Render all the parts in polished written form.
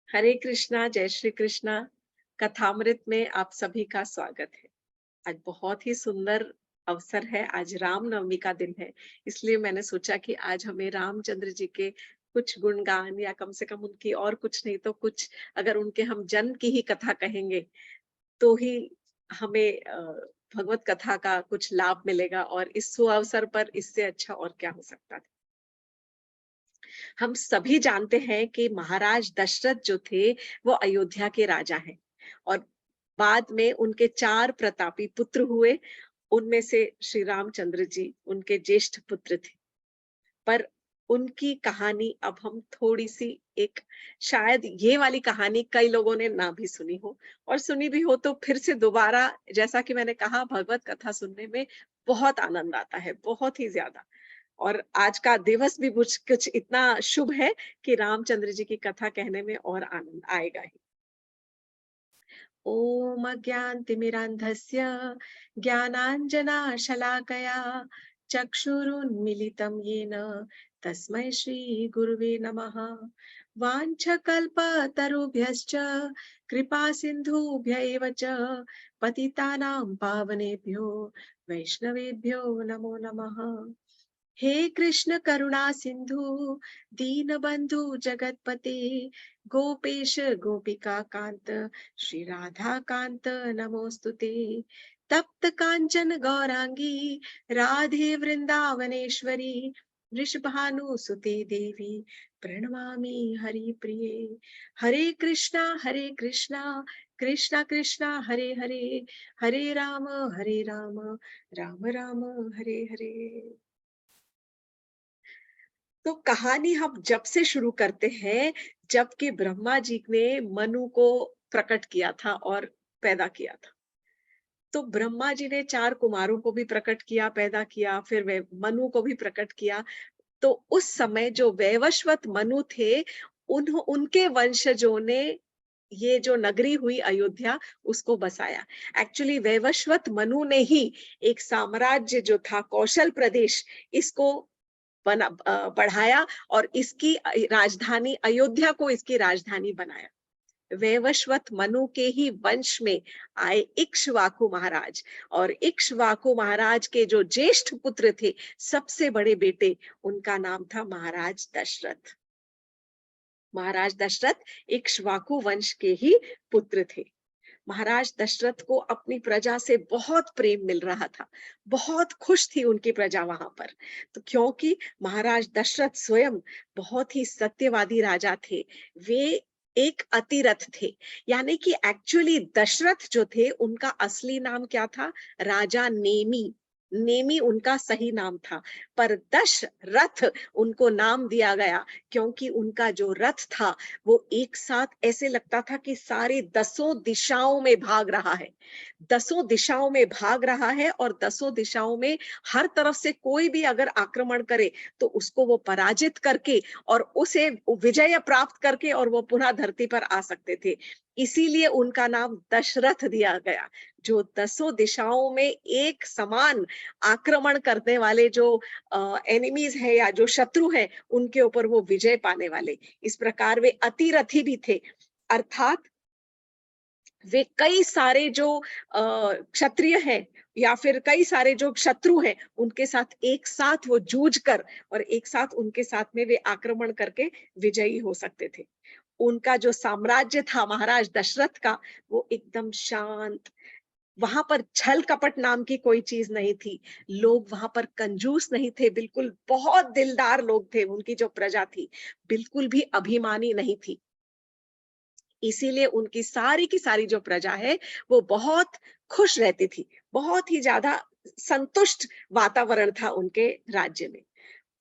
हरे कृष्णा, जय श्री कृष्णा। कथामृत में आप सभी का स्वागत है। आज बहुत ही सुंदर अवसर है। आज रामनवमी का दिन है, इसलिए मैंने सोचा कि आज हमें रामचंद्र जी के कुछ गुणगान या कम से कम उनकी और कुछ नहीं तो कुछ अगर उनके हम जन्म की ही कथा कहेंगे तो ही हमें भगवत कथा का कुछ लाभ मिलेगा और इस सुअवसर पर इससे अच्छा और क्या हो सकता था। हम सभी जानते हैं कि महाराज दशरथ जो थे वो अयोध्या के राजा हैं और बाद में उनके 4 प्रतापी पुत्र हुए। उनमें से श्री रामचंद्र जी उनके ज्येष्ठ पुत्र थे। पर उनकी कहानी अब हम थोड़ी सी एक शायद ये वाली कहानी कई लोगों ने ना भी सुनी हो और सुनी भी हो तो फिर से दोबारा जैसा कि मैंने कहा भगवत कथा सुनने में बहुत आनंद आता है, बहुत ही ज्यादा। और आज का दिवस भी कुछ कुछ इतना शुभ है कि रामचंद्र जी की कथा कहने में और आनंद आएगा ही। ओम अज्ञानतिमिरान्धस्य ज्ञानाञ्जनशलाकया चक्षुरुन्मीलितं येन तस्मै श्रीगुरुवे नमः। वाञ्छकल्पतरुभ्यश्च कृपासिन्धुभ्य एव च पतितानां पावनेभ्यो वैष्णवेभ्यो नमो नमः। हे कृष्ण करुणा सिंधु दीनबंधु जगतपते गोपेश गोपिका कांत श्री राधा कांत नमोस्तुते। तप्त कांचन गौरांगी राधे वृंदावनेश्वरी वृषभानुसुते देवी प्रणमामि हरिप्रिये। हरे कृष्णा कृष्णा कृष्णा हरे हरे, हरे राम राम राम हरे हरे। तो कहानी हम जब से शुरू करते हैं जबकि ब्रह्मा जी ने मनु को प्रकट किया था और पैदा किया था। तो ब्रह्मा जी ने 4 कुमारों को भी प्रकट किया, पैदा किया, फिर वे मनु को भी प्रकट किया। तो उस समय जो वैवस्वत मनु थे उनके वंशजों ने ये जो नगरी हुई अयोध्या उसको बसाया। एक्चुअली वैवस्वत मनु ने ही एक साम्राज्य जो था कौशल प्रदेश इसको बढ़ाया और इसकी राजधानी अयोध्या को इसकी राजधानी बनाया। वैवस्वत मनु के ही वंश में आए इक्ष्वाकु महाराज और इक्ष्वाकु महाराज के जो ज्येष्ठ पुत्र थे सबसे बड़े बेटे उनका नाम था महाराज दशरथ। महाराज दशरथ इक्ष्वाकु वंश के ही पुत्र थे। महाराज दशरथ को अपनी प्रजा से बहुत प्रेम मिल रहा था, बहुत खुश थी उनकी प्रजा वहां पर। तो क्योंकि महाराज दशरथ स्वयं बहुत ही सत्यवादी राजा थे, वे एक अतिरथ थे। यानी कि एक्चुअली दशरथ जो थे उनका असली नाम क्या था? राजा नेमी। नेमी उनका सही नाम था, पर दशरथ उनको नाम दिया गया क्योंकि उनका जो रथ था वो एक साथ ऐसे लगता था कि सारे 10 दिशाओं में भाग रहा है। 10 दिशाओं में भाग रहा है और 10 दिशाओं में हर तरफ से कोई भी अगर आक्रमण करे तो उसको वो पराजित करके और उसे विजय प्राप्त करके और वो पुनः धरती पर आ सकते थे। इसीलिए उनका नाम दशरथ दिया गया। जो 10 दिशाओं में एक समान आक्रमण करने वाले जो एनिमीज है या जो शत्रु है उनके ऊपर वो विजय पाने वाले। इस प्रकार वे अतिरथी भी थे, अर्थात वे कई सारे जो क्षत्रिय हैं या फिर कई सारे जो शत्रु हैं उनके साथ एक साथ वो जूझ कर और एक साथ उनके साथ में वे आक्रमण करके विजयी हो सकते थे। उनका जो साम्राज्य था महाराज दशरथ का वो एकदम शांत, वहां पर छल कपट नाम की कोई चीज नहीं थी। लोग वहां पर कंजूस नहीं थे, बिल्कुल बहुत दिलदार लोग थे। उनकी जो प्रजा थी बिल्कुल भी अभिमानी नहीं थी। इसीलिए उनकी सारी की सारी जो प्रजा है वो बहुत खुश रहती थी। बहुत ही ज्यादा संतुष्ट वातावरण था उनके राज्य में।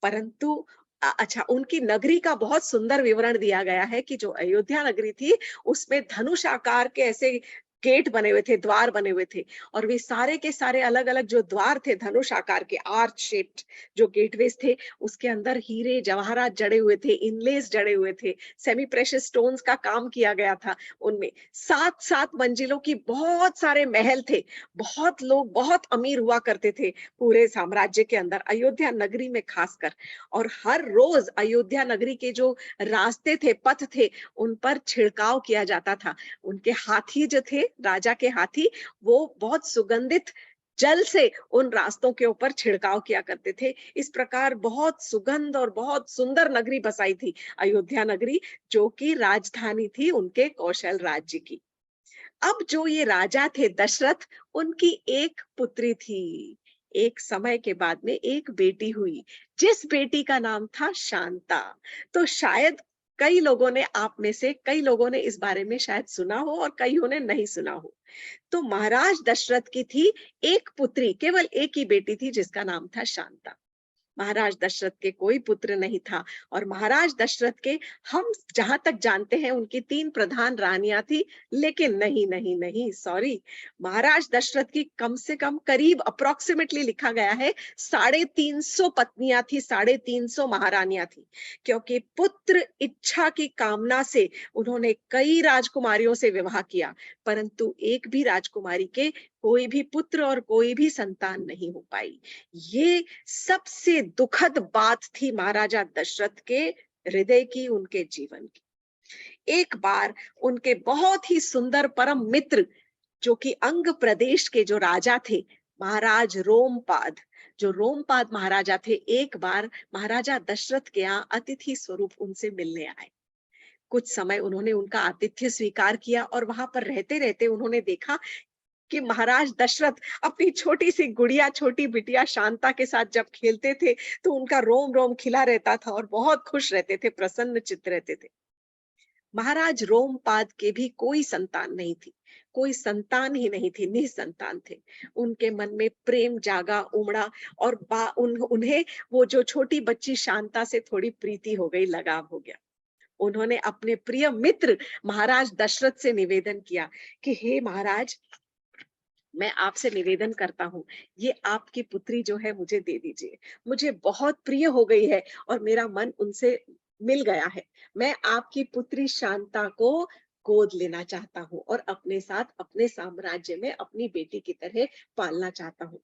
परंतु अच्छा, उनकी नगरी का बहुत सुंदर विवरण दिया गया है कि जो अयोध्या नगरी थी उसमें धनुष आकार के ऐसे गेट बने हुए थे, द्वार बने हुए थे, और वे सारे के सारे अलग-अलग जो द्वार थे धनुष आकार के आर्च शेप्ड जो गेटवेज थे, उसके अंदर हीरे जवाहरात जड़े हुए थे, इनलेस जड़े हुए थे, सेमी प्रेशियस स्टोन्स का काम किया गया था उनमें। 7-7 मंजिलों की बहुत सारे महल थे। बहुत लोग बहुत अमीर हुआ करते थे पूरे साम्राज्य के अंदर, अयोध्या नगरी में खासकर। और हर रोज अयोध्या नगरी के जो रास्ते थे, पथ थे, उन पर छिड़काव किया जाता था। उनके हाथी जो थे, राजा के हाथी, वो बहुत सुगंधित जल से उन रास्तों के ऊपर छिड़काव किया करते थे। इस प्रकार बहुत सुगंध और बहुत सुंदर नगरी बसाई थी अयोध्या नगरी, जो कि राजधानी थी उनके कौशल राज्य की। अब जो ये राजा थे दशरथ, उनकी एक पुत्री थी। एक समय के बाद में एक बेटी हुई, जिस बेटी का नाम था शांता। तो शायद कई लोगों ने, आप में से कई लोगों ने इस बारे में शायद सुना हो और कईयों ने नहीं सुना हो। तो महाराज दशरथ की थी एक पुत्री, केवल एक ही बेटी थी जिसका नाम था शांता। महाराज दशरथ के कोई पुत्र नहीं था। और महाराज दशरथ के, हम जहां तक जानते हैं, उनकी 3 प्रधान रानियां थी। लेकिन नहीं नहीं नहीं, सॉरी, महाराज दशरथ की कम से कम, करीब अप्रोक्सीमेटली लिखा गया है, 350 पत्नियां थी, 350 महारानियां थी। क्योंकि पुत्र इच्छा की कामना से उन्होंने कई राजकुमारियों से विवाह किया, परंतु एक भी राजकुमारी के कोई भी पुत्र और कोई भी संतान नहीं हो पाई। ये सबसे दुखद बात थी महाराजा दशरथ के हृदय की, उनके जीवन की। एक बार उनके बहुत ही सुंदर परम मित्र, जो कि अंग प्रदेश के जो राजा थे, महाराज रोमपाद, जो रोमपाद महाराजा थे, एक बार महाराजा दशरथ के यहाँ अतिथि स्वरूप उनसे मिलने आए। कुछ समय उन्होंने उनका आतिथ्य स्वीकार किया, और वहां पर रहते रहते उन्होंने देखा कि महाराज दशरथ अपनी छोटी सी गुड़िया, छोटी बिटिया शांता के साथ जब खेलते थे, तो उनका रोम रोम खिला रहता था और बहुत खुश रहते थे, प्रसन्न चित्त रहते थे। महाराज रोमपाद के भी कोई संतान नहीं थी, कोई संतान ही नहीं थी, निसंतान थे। उनके मन में प्रेम जागा, उमड़ा, और उन्हें वो जो छोटी बच्ची शांता से थोड़ी प्रीति हो गई, लगाव हो गया। उन्होंने अपने प्रिय मित्र महाराज दशरथ से निवेदन किया कि हे महाराज, मैं आपसे निवेदन करता हूँ, ये आपकी पुत्री जो है मुझे दे दीजिए। मुझे बहुत प्रिय हो गई है और मेरा मन उनसे मिल गया है। मैं आपकी पुत्री शांता को गोद लेना चाहता हूँ और अपने साथ अपने साम्राज्य में अपनी बेटी की तरह पालना चाहता हूँ।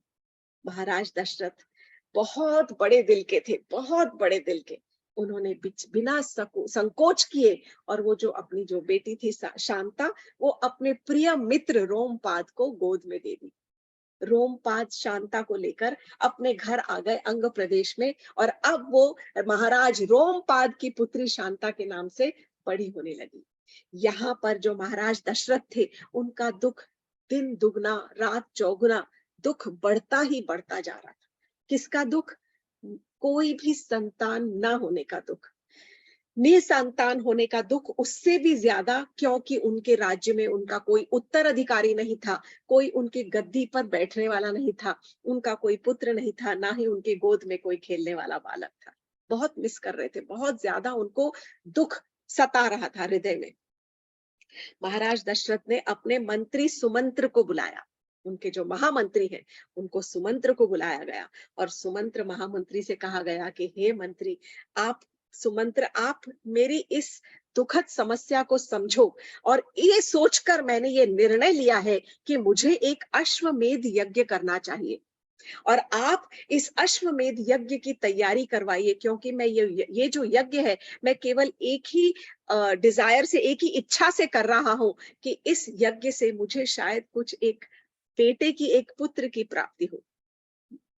महाराज दशरथ बहुत बड़े दिल के थे, बहुत बड़े दिल के। उन्होंने बिना संकोच किए, और वो जो अपनी जो बेटी थी शांता, वो अपने प्रिय मित्र रोमपाद को गोद में दे दी। रोमपाद शांता को लेकर अपने घर आ गए अंग प्रदेश में, और अब वो महाराज रोमपाद की पुत्री शांता के नाम से बड़ी होने लगी। यहाँ पर जो महाराज दशरथ थे, उनका दुख दिन दुगना रात चौगुना, दुख बढ़ता ही बढ़ता जा रहा था। किसका दुख? कोई भी संतान ना होने का दुख, निसंतान होने का दुख उससे भी ज्यादा, क्योंकि उनके राज्य में उनका कोई उत्तराधिकारी नहीं था, कोई उनके गद्दी पर बैठने वाला नहीं था, उनका कोई पुत्र नहीं था, ना ही उनके गोद में कोई खेलने वाला बालक था। बहुत मिस कर रहे थे, बहुत ज्यादा उनको दुख सता रहा था हृदय में। महाराज दशरथ ने अपने मंत्री सुमंत्र को बुलाया। उनके जो महामंत्री हैं, उनको सुमंत्र को बुलाया गया, और सुमंत्र महामंत्री से कहा गया कि हे मंत्री, आप, सुमंत्र, आप मेरी इस दुखद समस्या को समझो, और ये सोचकर मैंने ये निर्णय लिया है कि मुझे एक अश्वमेध यज्ञ करना चाहिए, और आप इस अश्वमेध यज्ञ की तैयारी करवाइए, क्योंकि मैं ये जो यज्ञ है, मैं केवल एक ही डिजायर से, एक ही इच्छा से कर रहा हूँ कि इस यज्ञ से मुझे शायद कुछ एक बेटे की, एक पुत्र की प्राप्ति हो।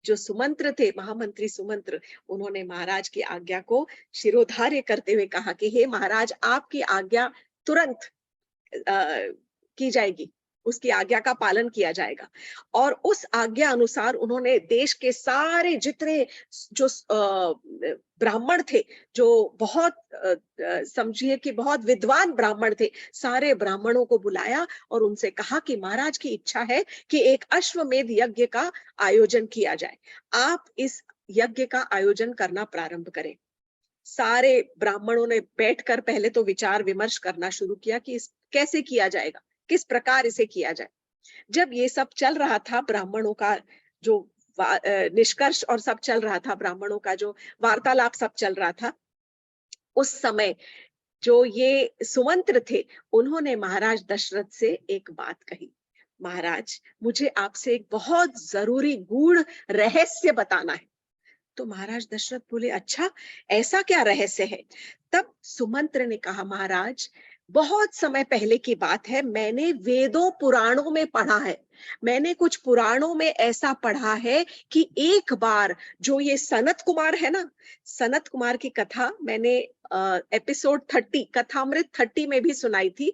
जो सुमंत्र थे, महामंत्री सुमंत्र, उन्होंने महाराज की आज्ञा को शिरोधार्य करते हुए कहा कि हे महाराज, आपकी आज्ञा तुरंत की जाएगी, उसकी आज्ञा का पालन किया जाएगा। और उस आज्ञा अनुसार उन्होंने देश के सारे जितने जो ब्राह्मण थे, जो बहुत समझिए कि बहुत विद्वान ब्राह्मण थे, सारे ब्राह्मणों को बुलाया और उनसे कहा कि महाराज की इच्छा है कि एक अश्वमेध यज्ञ का आयोजन किया जाए। आप इस यज्ञ का आयोजन करना प्रारंभ करें। सारे ब्राह्मणों ने बैठकर पहले तो विचार विमर्श करना शुरू किया कि इस कैसे किया जाएगा, किस प्रकार इसे किया जाए। जब ये सब चल रहा था, ब्राह्मणों का जो निष्कर्ष और सब चल रहा था, ब्राह्मणों का जो वार्तालाप सब चल रहा था, उस समय जो ये सुमंत्र थे, उन्होंने महाराज दशरथ से एक बात कही, महाराज मुझे आपसे एक बहुत जरूरी गूढ़ रहस्य बताना है। तो महाराज दशरथ बोले, अच्छा ऐसा क्या रहस्य है? तब सुमंत्र ने कहा, महाराज बहुत समय पहले की बात है, मैंने वेदों पुराणों में पढ़ा है, मैंने कुछ पुराणों में ऐसा पढ़ा है कि एक बार जो ये सनत कुमार है ना, सनत कुमार की कथा मैंने एपिसोड 30 कथामृत 30 में भी सुनाई थी।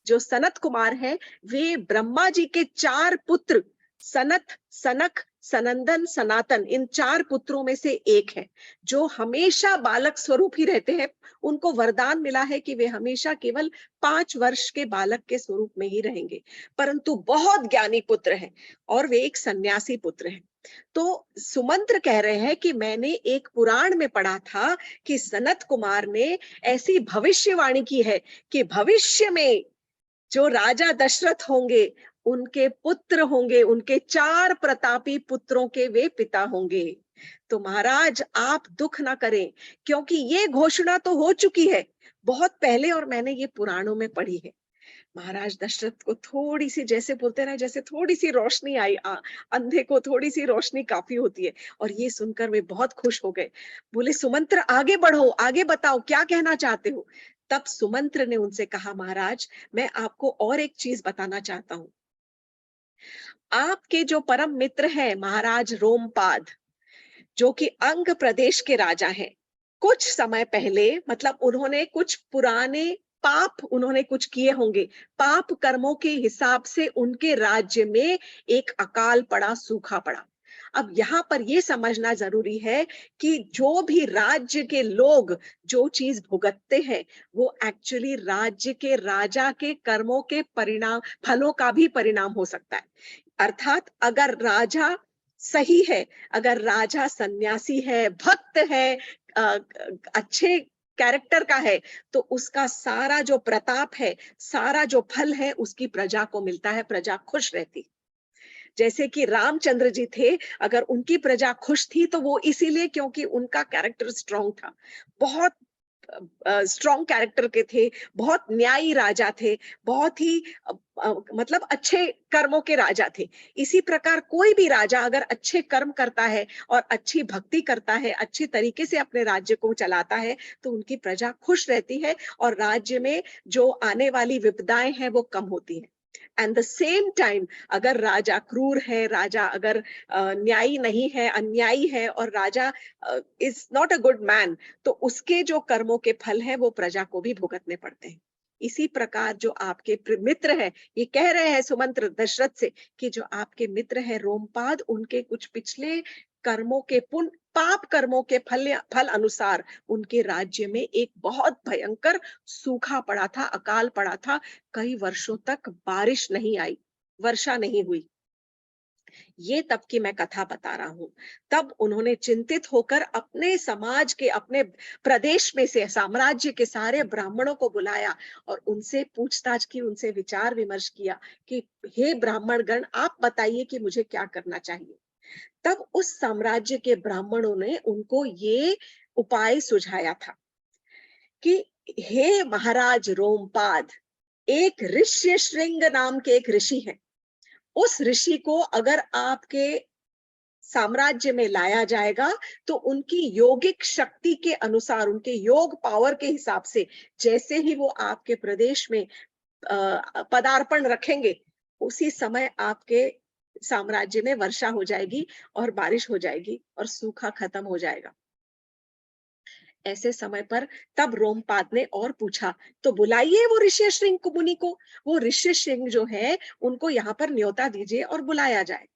जो सनत कुमार है, वे ब्रह्मा जी के 4 पुत्र सनत, सनक, सनंदन, सनातन, इन 4 पुत्रों में से एक है, जो हमेशा बालक स्वरूप ही रहते हैं। उनको वरदान मिला है कि वे हमेशा केवल 5 वर्ष के बालक के स्वरूप में ही रहेंगे, परंतु बहुत ज्ञानी पुत्र हैं और वे एक सन्यासी पुत्र हैं। तो सुमंत्र कह रहे हैं कि मैंने एक पुराण में पढ़ा था कि सनत कुमार ने ऐसी भविष्यवाणी की है कि भविष्य में जो राजा दशरथ होंगे, उनके पुत्र होंगे, उनके 4 प्रतापी पुत्रों के वे पिता होंगे। तो महाराज आप दुख ना करें, क्योंकि ये घोषणा तो हो चुकी है बहुत पहले और मैंने ये पुराणों में पढ़ी है। महाराज दशरथ को थोड़ी सी, जैसे बोलते ना, जैसे थोड़ी सी रोशनी आई, अंधे को थोड़ी सी रोशनी काफी होती है, और ये सुनकर वे बहुत खुश हो गए। बोले, सुमंत्र आगे बढ़ो, आगे बताओ क्या कहना चाहते हो। तब सुमंत्र ने उनसे कहा, महाराज मैं आपको और एक चीज बताना चाहता हूँ। आपके जो परम मित्र हैं महाराज रोमपाद, जो कि अंग प्रदेश के राजा हैं, कुछ समय पहले, मतलब उन्होंने कुछ पुराने पाप उन्होंने कुछ किए होंगे, पाप कर्मों के हिसाब से उनके राज्य में एक अकाल पड़ा, सूखा पड़ा। अब यहाँ पर ये समझना जरूरी है कि जो भी राज्य के लोग जो चीज भुगतते हैं, वो एक्चुअली राज्य के राजा के कर्मों के परिणाम, फलों का भी परिणाम हो सकता है। अर्थात अगर राजा सही है, अगर राजा सन्यासी है, भक्त है, अच्छे कैरेक्टर का है, तो उसका सारा जो प्रताप है, सारा जो फल है, उसकी प्रजा को मिलता है, प्रजा खुश रहती। जैसे कि रामचंद्र जी थे, अगर उनकी प्रजा खुश थी तो वो इसीलिए क्योंकि उनका कैरेक्टर स्ट्रांग था, बहुत स्ट्रॉन्ग कैरेक्टर के थे, बहुत न्यायी राजा थे, बहुत ही मतलब अच्छे कर्मों के राजा थे। इसी प्रकार कोई भी राजा अगर अच्छे कर्म करता है और अच्छी भक्ति करता है, अच्छे तरीके से अपने राज्य को चलाता है, तो उनकी प्रजा खुश रहती है और राज्य में जो आने वाली विपदाएं हैं वो कम होती हैं। एंड द सेम टाइम अगर राजा क्रूर है, राजा अगर न्यायी नहीं है, अन्यायी है, और raja is not a good man, तो उसके जो कर्मों के फल हैं वो प्रजा को भी भुगतने पड़ते हैं। इसी प्रकार जो आपके मित्र है, ये कह रहे हैं सुमंत्र दशरथ से कि जो आपके मित्र है रोमपाद, उनके कुछ पिछले कर्मों के पुण्य पाप कर्मों के फल अनुसार उनके राज्य में एक बहुत भयंकर सूखा पड़ा था, अकाल पड़ा था। कई वर्षों तक बारिश नहीं आई, वर्षा नहीं हुई। ये तब की मैं कथा बता रहा हूँ। तब उन्होंने चिंतित होकर अपने समाज के, अपने प्रदेश में से, साम्राज्य के सारे ब्राह्मणों को बुलाया और उनसे पूछताछ की, उनसे विचार विमर्श किया कि हे ब्राह्मण गण, आप बताइए कि मुझे क्या करना चाहिए। तब उस साम्राज्य के ब्राह्मणों ने उनको ये उपाय सुझाया था कि हे महाराज रोमपाद, एक ऋष्य श्रृंग नाम के एक ऋषि है, उस ऋषि को अगर आपके साम्राज्य में लाया जाएगा तो उनकी योगिक शक्ति के अनुसार, उनके योग पावर के हिसाब से, जैसे ही वो आपके प्रदेश में पदार्पण रखेंगे, उसी समय आपके साम्राज्य में वर्षा हो जाएगी और बारिश हो जाएगी और सूखा खत्म हो जाएगा। ऐसे समय पर तब रोमपाद ने और पूछा, तो बुलाइए वो ऋषि श्रृंग मुनि को, वो ऋषि श्रृंग जो है उनको यहाँ पर न्योता दीजिए और बुलाया जाए।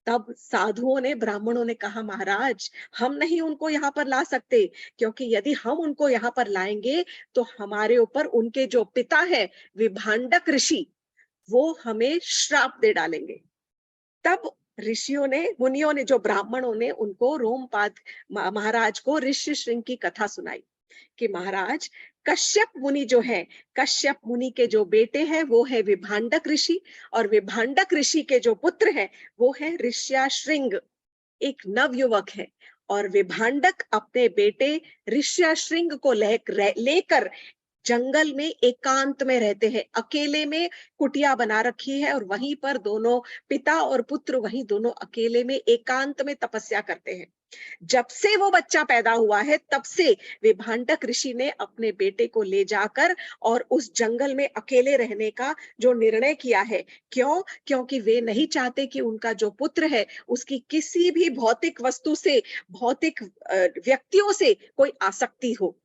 तब साधुओं ने, ब्राह्मणों ने कहा, महाराज हम नहीं उनको यहाँ पर ला सकते, क्योंकि यदि हम उनको यहाँ पर लाएंगे तो हमारे ऊपर उनके जो पिता है विभांडक ऋषि, वो हमें श्राप दे डालेंगे। तब ऋषियों ने, मुनियों ने, जो ब्राह्मणों ने उनको रोमपाद महाराज को ऋषि श्रृंग की कथा सुनाई। कि महाराज कश्यप मुनि जो है, कश्यप मुनि के जो बेटे हैं वो है विभांडक ऋषि, और विभांडक ऋषि के जो पुत्र हैं वो है ऋष्याश्रिंग, एक नवयुवक है। और विभांडक अपने बेटे ऋष्याश्रिंग को लेकर जंगल में एकांत में रहते हैं, अकेले में कुटिया बना रखी है, और वहीं पर दोनों पिता और पुत्र वहीं दोनों अकेले में एकांत में तपस्या करते हैं। जब से वो बच्चा पैदा हुआ है तब से विभांडक ऋषि ने अपने बेटे को ले जाकर और उस जंगल में अकेले रहने का जो निर्णय किया है। क्यों? क्योंकि वे नहीं चाहते कि उनका जो पुत्र है उसकी किसी भी भौतिक वस्तु से, भौतिक व्यक्तियों से कोई आसक्ति हो।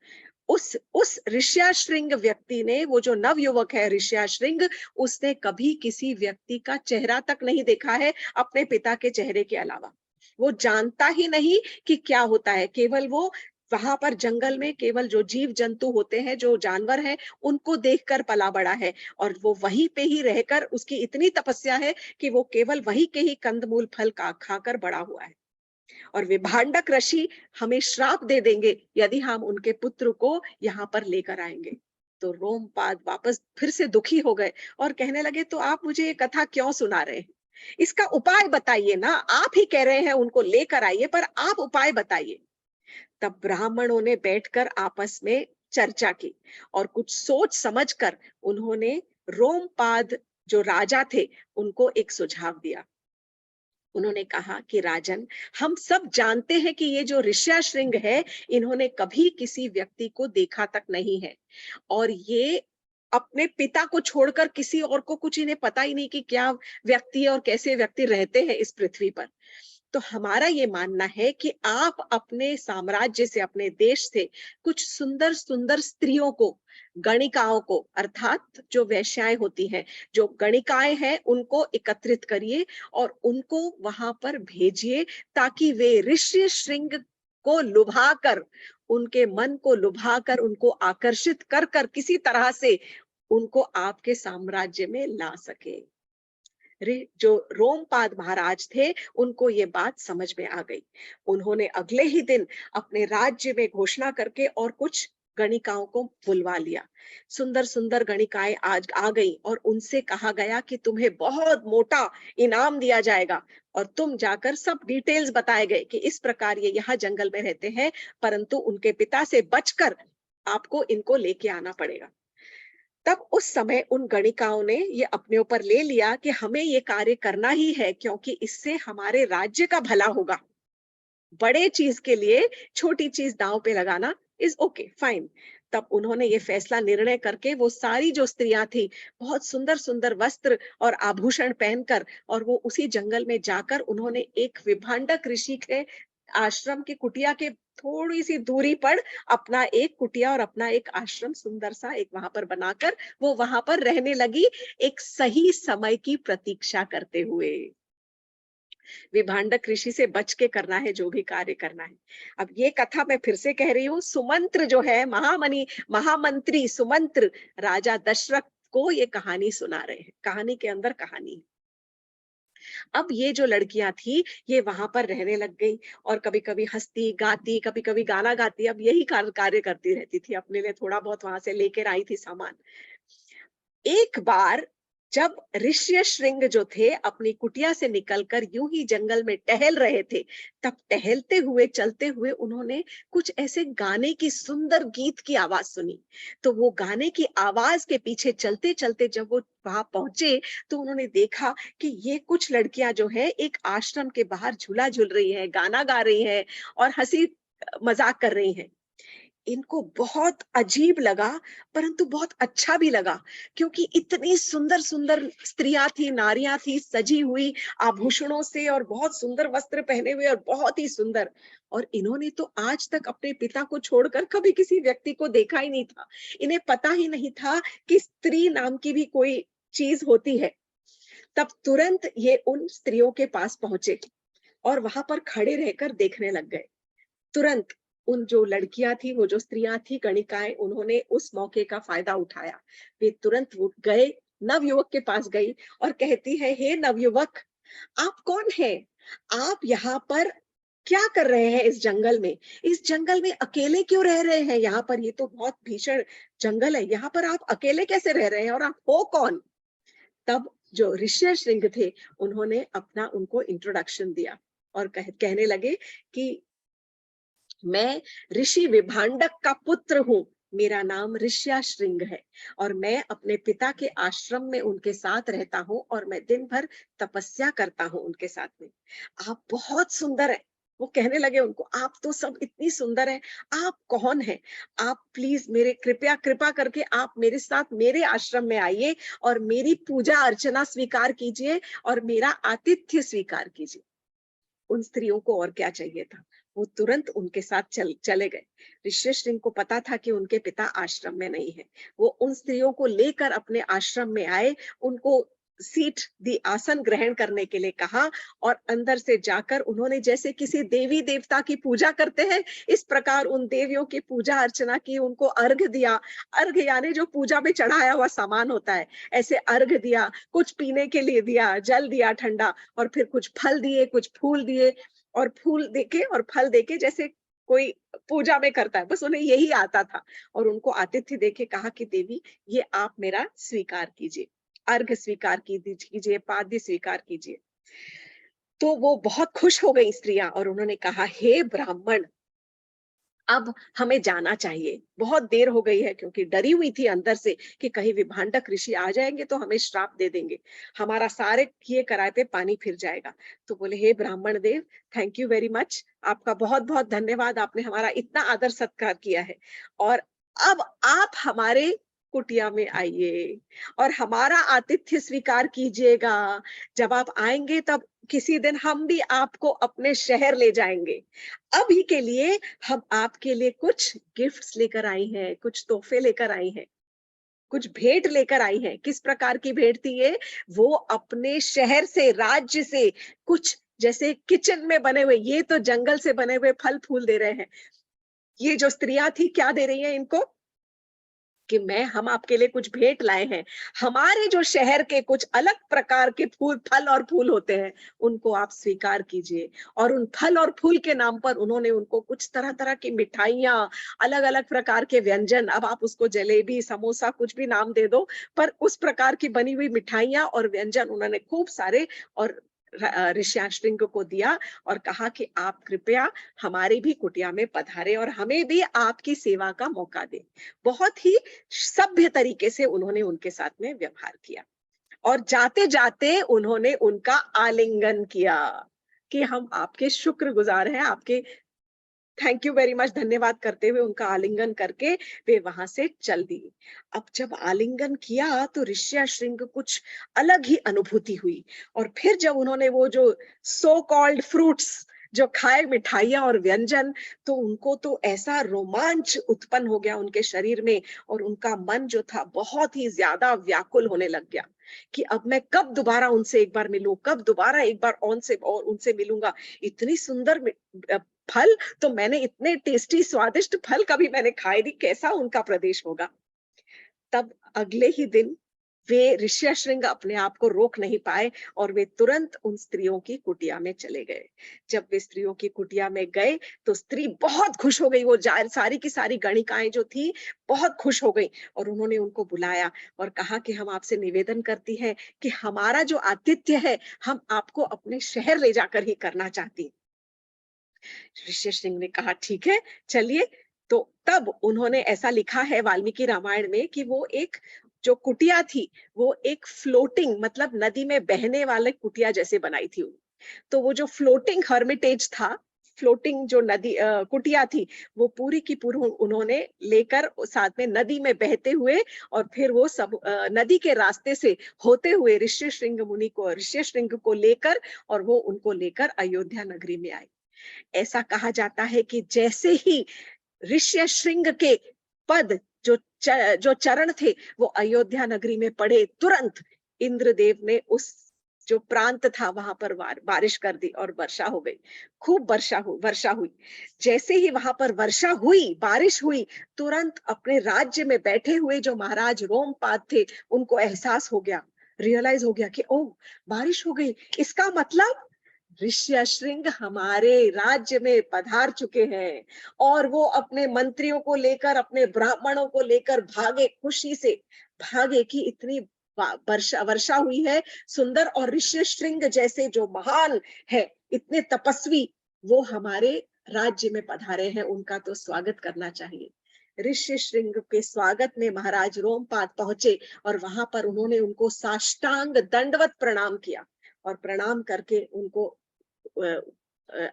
उस ऋष्याश्रिंग व्यक्ति ने, वो जो नवयुवक है ऋष्याश्रिंग, उसने कभी किसी व्यक्ति का चेहरा तक नहीं देखा है अपने पिता के चेहरे के अलावा। वो जानता ही नहीं कि क्या होता है। केवल वो वहां पर जंगल में केवल जो जीव जंतु होते हैं, जो जानवर हैं, उनको देखकर पला बड़ा है, और वो वहीं पे ही रहकर उसकी इतनी तपस्या है कि वो केवल वहीं के ही कंदमूल फल का खाकर बड़ा हुआ है। और विभांडक ऋषि हमें श्राप दे देंगे यदि हम उनके पुत्र को यहाँ पर लेकर आएंगे। तो रोमपाद वापस फिर से दुखी हो गए और कहने लगे, तो आप मुझे ये कथा क्यों सुना रहे हैं? इसका उपाय बताइए ना, आप ही कह रहे हैं उनको लेकर आइए, पर आप उपाय बताइए। तब ब्राह्मणों ने बैठकर आपस में चर्चा की और कुछ सोच समझकर उन्होंने रोमपाद जो राजा थे उनको एक सुझाव दिया। उन्होंने कहा कि राजन, हम सब जानते हैं कि ये जो ऋष्याश्रृंग है, इन्होंने कभी किसी व्यक्ति को देखा तक नहीं है, और ये अपने पिता को छोड़कर किसी और को कुछ इन्हें पता ही नहीं कि क्या व्यक्ति है और कैसे व्यक्ति रहते हैं इस पृथ्वी पर। तो हमारा ये मानना है कि आप अपने साम्राज्य से, अपने देश से कुछ सुंदर सुंदर स्त्रियों को, गणिकाओं को, अर्थात जो वेश्याएं होती हैं, जो गणिकाएं हैं, उनको एकत्रित करिए और उनको वहां पर भेजिए, ताकि वे ऋषि श्रृंग को लुभाकर, उनके मन को लुभाकर, उनको आकर्षित कर कर किसी तरह से उनको आपके साम्राज्य में ला सके। जो रोमपाद महाराज थे, उनको ये बात समझ में आ गई। उन्होंने अगले ही दिन अपने राज्य में घोषणा करके और कुछ गणिकाओं को बुलवा लिया। सुंदर सुंदर गणिकाएं आज आ गई और उनसे कहा गया कि तुम्हें बहुत मोटा इनाम दिया जाएगा, और तुम जाकर सब डिटेल्स बताए गए कि इस प्रकार ये यहाँ जंगल में रहते हैं, परंतु उनके पिता से बचकर आपको इनको लेके आना पड़ेगा। तब उस समय उन गणिकाओं ने ये अपने ऊपर ले लिया कि हमें ये कार्य करना ही है, क्योंकि इससे हमारे राज्य का भला होगा। बड़े चीज के लिए छोटी चीज दांव पे लगाना इज ओके, फाइन। तब उन्होंने ये फैसला, निर्णय करके, वो सारी जो स्त्रियां थी, बहुत सुंदर सुंदर वस्त्र और आभूषण पहनकर, और वो उसी जंगल में जाकर उन्होंने एक विभांडक ऋषि के आश्रम की कुटिया के थोड़ी सी दूरी पर अपना एक कुटिया और अपना एक आश्रम सुंदर सा एक वहां पर बनाकर वो वहां पर रहने लगी, एक सही समय की प्रतीक्षा करते हुए। विभांडक ऋषि से बच के करना है जो भी कार्य करना है। अब ये कथा मैं फिर से कह रही हूँ, सुमंत्र जो है, महामंत्री सुमंत्र राजा दशरथ को ये कहानी सुना रहे हैं। कहानी के अंदर कहानी है। अब ये जो लड़कियां थी, ये वहां पर रहने लग गई और कभी कभी हंसती गाती, कभी कभी गाना गाती, अब यही कार्य करती रहती थी, अपने लिए थोड़ा बहुत वहां से लेकर आई थी सामान। एक बार जब ऋष्यशृंग जो थे अपनी कुटिया से निकलकर यूं ही जंगल में टहल रहे थे, तब टहलते हुए, चलते हुए उन्होंने कुछ ऐसे गाने की, सुंदर गीत की आवाज सुनी। तो वो गाने की आवाज के पीछे चलते चलते जब वो वहां पहुंचे, तो उन्होंने देखा कि ये कुछ लड़कियां जो है एक आश्रम के बाहर झूला झूल रही है, गाना गा रही है और हंसी मजाक कर रही हैं। इनको बहुत अजीब लगा, परंतु बहुत अच्छा भी लगा, क्योंकि इतनी सुंदर सुंदर स्त्रियां थी, नारियां थी, सजी हुई आभूषणों से और बहुत सुंदर वस्त्र पहने हुए और बहुत ही सुंदर। और इन्होंने तो आज तक अपने पिता को छोड़कर कभी किसी व्यक्ति को देखा ही नहीं था। इन्हें पता ही नहीं था कि स्त्री नाम की भी कोई चीज होती है। तब तुरंत ये उन स्त्रियों के पास पहुंचे और वहां पर खड़े रहकर देखने लग गए। तुरंत उन जो लड़कियां थी, वो जो स्त्रियां थी, गणिकाएं, उन्होंने उस मौके का फायदा उठाया। वे तुरंत वो गए, नवयुवक के पास गई और कहती है, हे नवयुवक, आप कौन है? आप यहाँ पर क्या कर रहे हैं इस जंगल में? इस जंगल में अकेले क्यों रह रहे हैं? यहाँ पर ये तो बहुत भीषण जंगल है, यहाँ पर आप अकेले कैसे रह रहे हैं और आप हो कौन? तब जो ऋष्यशृंग थे, उन्होंने अपना उनको इंट्रोडक्शन दिया और कहने लगे कि मैं ऋषि विभांडक का पुत्र हूँ। मेरा नाम ऋष्याशृंग है और मैं अपने पिता के आश्रम में उनके साथ रहता हूँ और मैं दिन भर तपस्या करता हूँ उनके साथ में। आप बहुत सुंदर हैं। वो कहने लगे उनको, आप तो सब इतनी सुंदर हैं। आप कौन हैं? आप प्लीज मेरे कृपया कृपा करके आप मेरे साथ मेरे आश्रम में आइए और मेरी पूजा अर्चना स्वीकार कीजिए और मेरा आतिथ्य स्वीकार कीजिए। उन स्त्रियों को और क्या चाहिए था? वो तुरंत उनके साथ चले गए। ऋष्यशृंग को पता था कि उनके पिता आश्रम में नहीं है। वो उन स्त्रियों को लेकर अपने आश्रम में आए, उनको सीट दी, आसन ग्रहण करने के लिए कहा और अंदर से जाकर उन्होंने जैसे किसी देवी देवता की पूजा करते हैं, इस प्रकार उन देवियों की पूजा अर्चना की, उनको अर्घ दिया। अर्घ यानी जो पूजा में चढ़ाया हुआ सामान होता है, ऐसे अर्घ दिया, कुछ पीने के लिए दिया, जल दिया ठंडा और फिर कुछ फल दिए, कुछ फूल दिए और फूल देके और फल देके जैसे कोई पूजा में करता है, बस उन्हें यही आता था। और उनको आतिथ्य देके कहा कि देवी, ये आप मेरा स्वीकार कीजिए, अर्घ स्वीकार कीजिए, पाद्य स्वीकार कीजिए। तो वो बहुत खुश हो गई स्त्रियां और उन्होंने कहा, हे ब्राह्मण, अब हमें जाना चाहिए, बहुत देर हो गई है, क्योंकि डरी हुई थी अंदर से कि कहीं विभांडक ऋषि आ जाएंगे तो हमें श्राप दे देंगे, हमारा सारे किए कराए पे पानी फिर जाएगा। तो बोले, हे ब्राह्मण देव, थैंक यू वेरी मच, आपका बहुत बहुत धन्यवाद, आपने हमारा इतना आदर सत्कार किया है और अब आप हमारे कुटिया में आइए और हमारा आतिथ्य स्वीकार कीजिएगा। जब आप आएंगे तब किसी दिन हम भी आपको अपने शहर ले जाएंगे। अभी के लिए हम आपके लिए कुछ गिफ्ट्स लेकर आई हैं, कुछ तोहफे लेकर आई हैं, कुछ भेंट लेकर आई हैं। किस प्रकार की भेंट थी ये? वो अपने शहर से, राज्य से कुछ जैसे किचन में बने हुए, ये तो जंगल से बने हुए फल फूल दे रहे हैं। ये जो स्त्रियां थी क्या दे रही हैं इनको? कि हम आपके लिए कुछ भेंट लाए हैं। हमारे जो शहर के कुछ अलग प्रकार के फल और फूल होते हैं, उनको आप स्वीकार कीजिए। और उन फल और फूल के नाम पर उन्होंने उनको कुछ तरह-तरह की मिठाइयाँ, अलग-अलग प्रकार के व्यंजन, अब आप उसको जलेबी, समोसा कुछ भी नाम दे दो, पर उस प्रकार की बनी हुई मिठाइयाँ और व्यंजन उन्होंने खूब सारे और ऋष्याशृंग को दिया और कहा कि आप कृपया हमारी भी कुटिया में पधारें और हमें भी आपकी सेवा का मौका दें। बहुत ही सभ्य तरीके से उन्होंने उनके साथ में व्यवहार किया और जाते-जाते उन्होंने उनका आलिंगन किया कि हम आपके शुक्रगुजार हैं, आपके थैंक यू वेरी मच, धन्यवाद करते हुए उनका आलिंगन करके वे वहां से चल दिए। अब जब आलिंगन किया तो ऋष्यशृंग कुछ अलग ही अनुभूति हुई और फिर जब उन्होंने वो जो सो कॉल्ड फ्रूट्स जो खाए, मिठाइयाँ और व्यंजन, तो उनको तो ऐसा रोमांच उत्पन्न हो गया उनके शरीर में और उनका मन जो था बहुत ही ज्यादा व्याकुल होने लग गया कि अब मैं कब दोबारा उनसे एक बार मिलूं, कब दोबारा एक बार उनसे मिलूंगा। इतनी सुंदर फल, तो मैंने इतने टेस्टी स्वादिष्ट फल कभी मैंने खाए नहीं, कैसा उनका प्रदेश होगा। तब अगले ही दिन वे ऋष्यशृंग अपने आप को रोक नहीं पाए और वे तुरंत उन स्त्रियों की कुटिया में चले गए। जब वे स्त्रियों की कुटिया में गए तो स्त्री बहुत खुश हो गई, वो सारी की सारी गणिकाएं जो थी बहुत खुश हो गई और उन्होंने उनको बुलाया और कहा कि हम आपसे निवेदन करती हैं कि हमारा जो आतिथ्य है हम आपको अपने शहर ले जाकर ही करना चाहती हैं। ऋषि सिंह ने कहा, ठीक है, चलिए। तो तब उन्होंने ऐसा लिखा है वाल्मीकि रामायण में कि वो एक जो कुटिया थी, वो एक फ्लोटिंग मतलब नदी में बहने वाले कुटिया जैसे बनाई थी। तो वो जो फ्लोटिंग हर्मिटेज था, फ्लोटिंग जो कुटिया थी, वो पूरी की पूरी उन्होंने लेकर साथ में नदी में बहते हुए और फिर वो सब नदी के रास्ते से होते हुए ऋषि श्रृंग को लेकर और वो उनको लेकर अयोध्या नगरी में आए। ऐसा कहा जाता है कि जैसे ही ऋष्यशृंग के पद जो चरण थे वो अयोध्या नगरी में पड़े, तुरंत इंद्रदेव ने उस जो प्रांत था वहां पर बारिश कर दी और वर्षा हो गई। खूब वर्षा हुई। जैसे ही वहां पर वर्षा हुई, बारिश हुई, तुरंत अपने राज्य में बैठे हुए जो महाराज रोमपाद थे उनको एहसास हो गया, रियलाइज हो गया कि ओह, बारिश हो गई, इसका मतलब ऋष्यशृंग हमारे राज्य में पधार चुके हैं और वो अपने मंत्रियों को लेकर, अपने ब्राह्मणों को लेकर भागे, खुशी से भागे कि इतनी वर्षा वर्षा हुई है सुंदर, और ऋष्यशृंग जैसे जो महान है, इतने तपस्वी, वो हमारे राज्य में पधारे हैं, उनका तो स्वागत करना चाहिए। ऋष्यशृंग के स्वागत में महाराज रोमपाद पहुंचे और वहां पर उन्होंने उनको साष्टांग दंडवत प्रणाम किया और प्रणाम करके उनको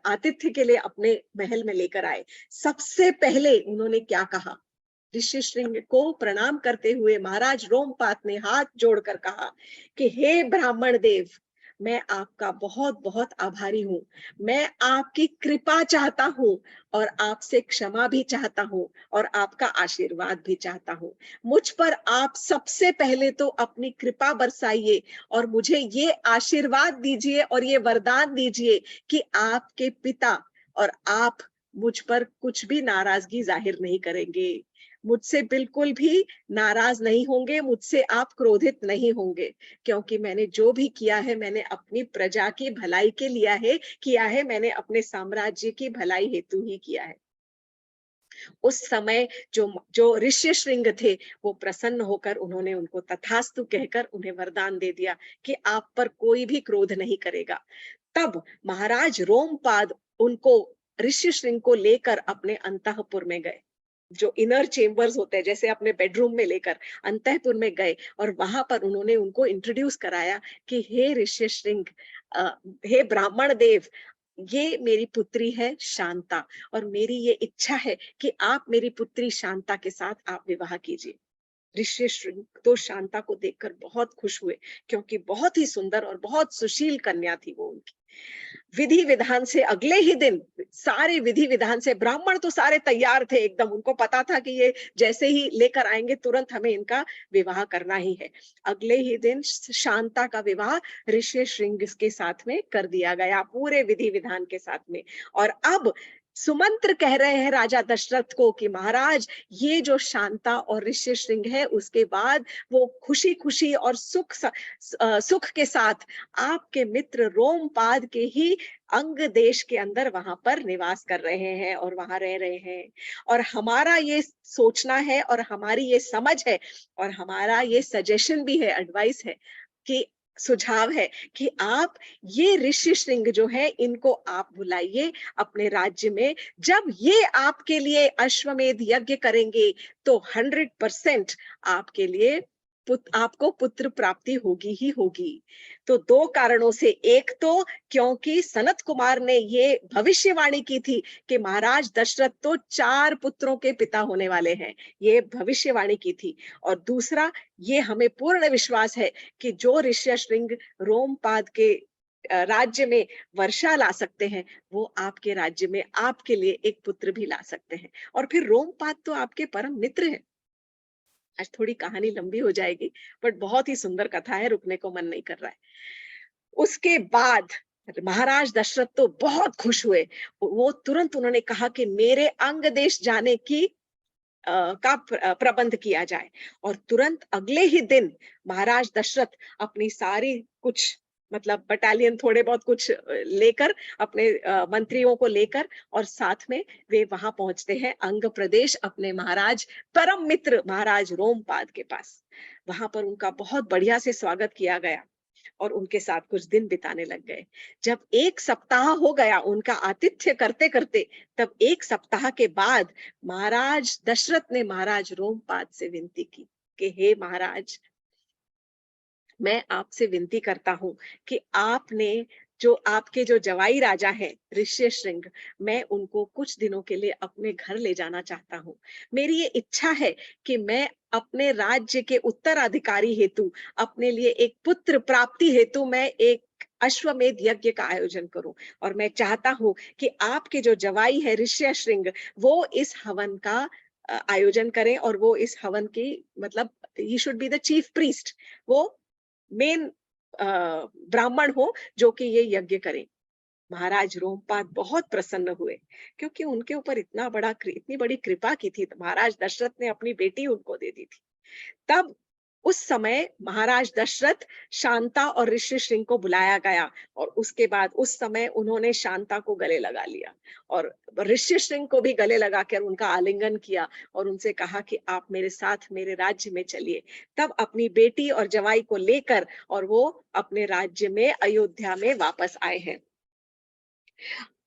आतिथ्य के लिए अपने महल में लेकर आए। सबसे पहले उन्होंने क्या कहा? ऋषिशृंग को प्रणाम करते हुए महाराज रोमपाद ने हाथ जोड़कर कहा कि हे ब्राह्मण देव, मैं आपका बहुत बहुत आभारी हूँ। मैं आपकी कृपा चाहता हूँ और आपसे क्षमा भी चाहता हूँ और आपका आशीर्वाद भी चाहता हूँ। मुझ पर आप सबसे पहले तो अपनी कृपा बरसाइए और मुझे ये आशीर्वाद दीजिए और ये वरदान दीजिए कि आपके पिता और आप मुझ पर कुछ भी नाराजगी जाहिर नहीं करेंगे, मुझसे बिल्कुल भी नाराज नहीं होंगे, मुझसे आप क्रोधित नहीं होंगे, क्योंकि मैंने जो भी किया है, मैंने अपनी प्रजा की भलाई के किया है, मैंने अपने साम्राज्य की भलाई हेतु ही किया है। उस समय जो जो ऋष्यशृंग थे, वो प्रसन्न होकर उन्होंने उनको तथास्तु कहकर उन्हें वरदान दे दिया कि आप पर कोई भी क्रोध नहीं करेगा। तब महाराज रोमपाद उनको, ऋष्यशृंग को लेकर अपने अंतःपुर में गए, जो इनर चेम्बर्स होते हैं, जैसे अपने बेडरूम में लेकर अंतःपुर में गए और वहां पर उन्होंने उनको इंट्रोड्यूस कराया कि हे ऋष्यशृंग, अ, हे ब्राह्मण देव, ये मेरी पुत्री है शांता और मेरी ये इच्छा है कि आप मेरी पुत्री शांता के साथ आप विवाह कीजिए। ऋष्यशृंग तो शांता को देखकर बहुत खुश हुए, क्योंकि बहुत ही सुंदर और बहुत सुशील कन्या थी वो उनकी। विधि विधान से अगले ही दिन, सारे विधि विधान से ब्राह्मण तो सारे तैयार थे एकदम, उनको पता था कि ये जैसे ही लेकर आएंगे तुरंत हमें इनका विवाह करना ही है। अगले ही दिन शांता का विवाह ऋष्यशृंग के साथ में कर दिया गया, पूरे विधि विधान के साथ में। और अब सुमंत्र कह रहे हैं राजा दशरथ को कि महाराज, ये जो शांता और ऋष्यशृंग है, उसके बाद वो खुशी खुशी और सुख के साथ आपके मित्र रोमपाद के ही अंग देश के अंदर वहां पर निवास कर रहे हैं और वहां रह रहे हैं। और हमारा ये सोचना है और हमारी ये समझ है और हमारा ये सजेशन भी है, एडवाइस है, कि सुझाव है कि आप ये ऋषिशृंग जो है, इनको आप बुलाइए अपने राज्य में। जब ये आपके लिए अश्वमेध यज्ञ करेंगे तो 100% आपके लिए आपको पुत्र प्राप्ति होगी ही होगी। तो दो कारणों से, एक तो क्योंकि सनत कुमार ने ये भविष्यवाणी की थी कि महाराज दशरथ तो 4 पुत्रों के पिता होने वाले हैं, ये भविष्यवाणी की थी। और दूसरा, ये हमें पूर्ण विश्वास है कि जो ऋष्यशृंग रोमपाद के राज्य में वर्षा ला सकते हैं, वो आपके राज्य में आपके लिए एक पुत्र भी ला सकते हैं। और फिर रोमपाद तो आपके परम मित्र हैं। आज थोड़ी कहानी लंबी हो जाएगी, बट बहुत ही सुंदर कथा है, रुकने को मन नहीं कर रहा है। उसके बाद महाराज दशरथ तो बहुत खुश हुए। वो तुरंत उन्होंने कहा कि मेरे अंग देश जाने की प्रबंध किया जाए। और तुरंत अगले ही दिन महाराज दशरथ अपनी सारी कुछ, मतलब बटालियन थोड़े बहुत कुछ लेकर, अपने मंत्रियों को लेकर, और साथ में वे वहां पहुंचते हैं अंग प्रदेश, अपने महाराज परम मित्र महाराज रोमपाद के पास। वहां पर उनका बहुत बढ़िया से स्वागत किया गया और उनके साथ कुछ दिन बिताने लग गए। जब 1 सप्ताह हो गया उनका आतिथ्य करते करते, तब 1 सप्ताह के बाद महाराज दशरथ ने महाराज रोमपाद से विनती की कि हे महाराज, मैं आपसे विनती करता हूं कि आपने जो आपके जो जवाई राजा है ऋष्यशृंग, मैं उनको कुछ दिनों के लिए अपने घर ले जाना चाहता हूँ। मेरी ये इच्छा है कि मैं अपने राज्य के उत्तराधिकारी हेतु, अपने लिए एक पुत्र प्राप्ति हेतु, मैं एक अश्वमेध यज्ञ का आयोजन करूं। और मैं चाहता हूं कि आपके जो जवाई है ऋष्यशृंग, वो इस हवन का आयोजन करें, और वो इस हवन की, मतलब he should be the chief priest, वो मेन ब्राह्मण हो जो कि ये यज्ञ करें। महाराज रोमपाद बहुत प्रसन्न हुए, क्योंकि उनके ऊपर इतनी बड़ी कृपा की थी। तो महाराज दशरथ ने अपनी बेटी उनको दे दी थी। तब उस समय महाराज दशरथ, शांता और ऋष्यशृंग को बुलाया गया और उसके बाद उस समय उन्होंने शांता को गले लगा लिया और ऋष्यशृंग को भी गले लगाकर उनका आलिंगन किया और उनसे कहा कि आप मेरे साथ मेरे राज्य में चलिए। तब अपनी बेटी और जवाई को लेकर और वो अपने राज्य में अयोध्या में वापस आए हैं।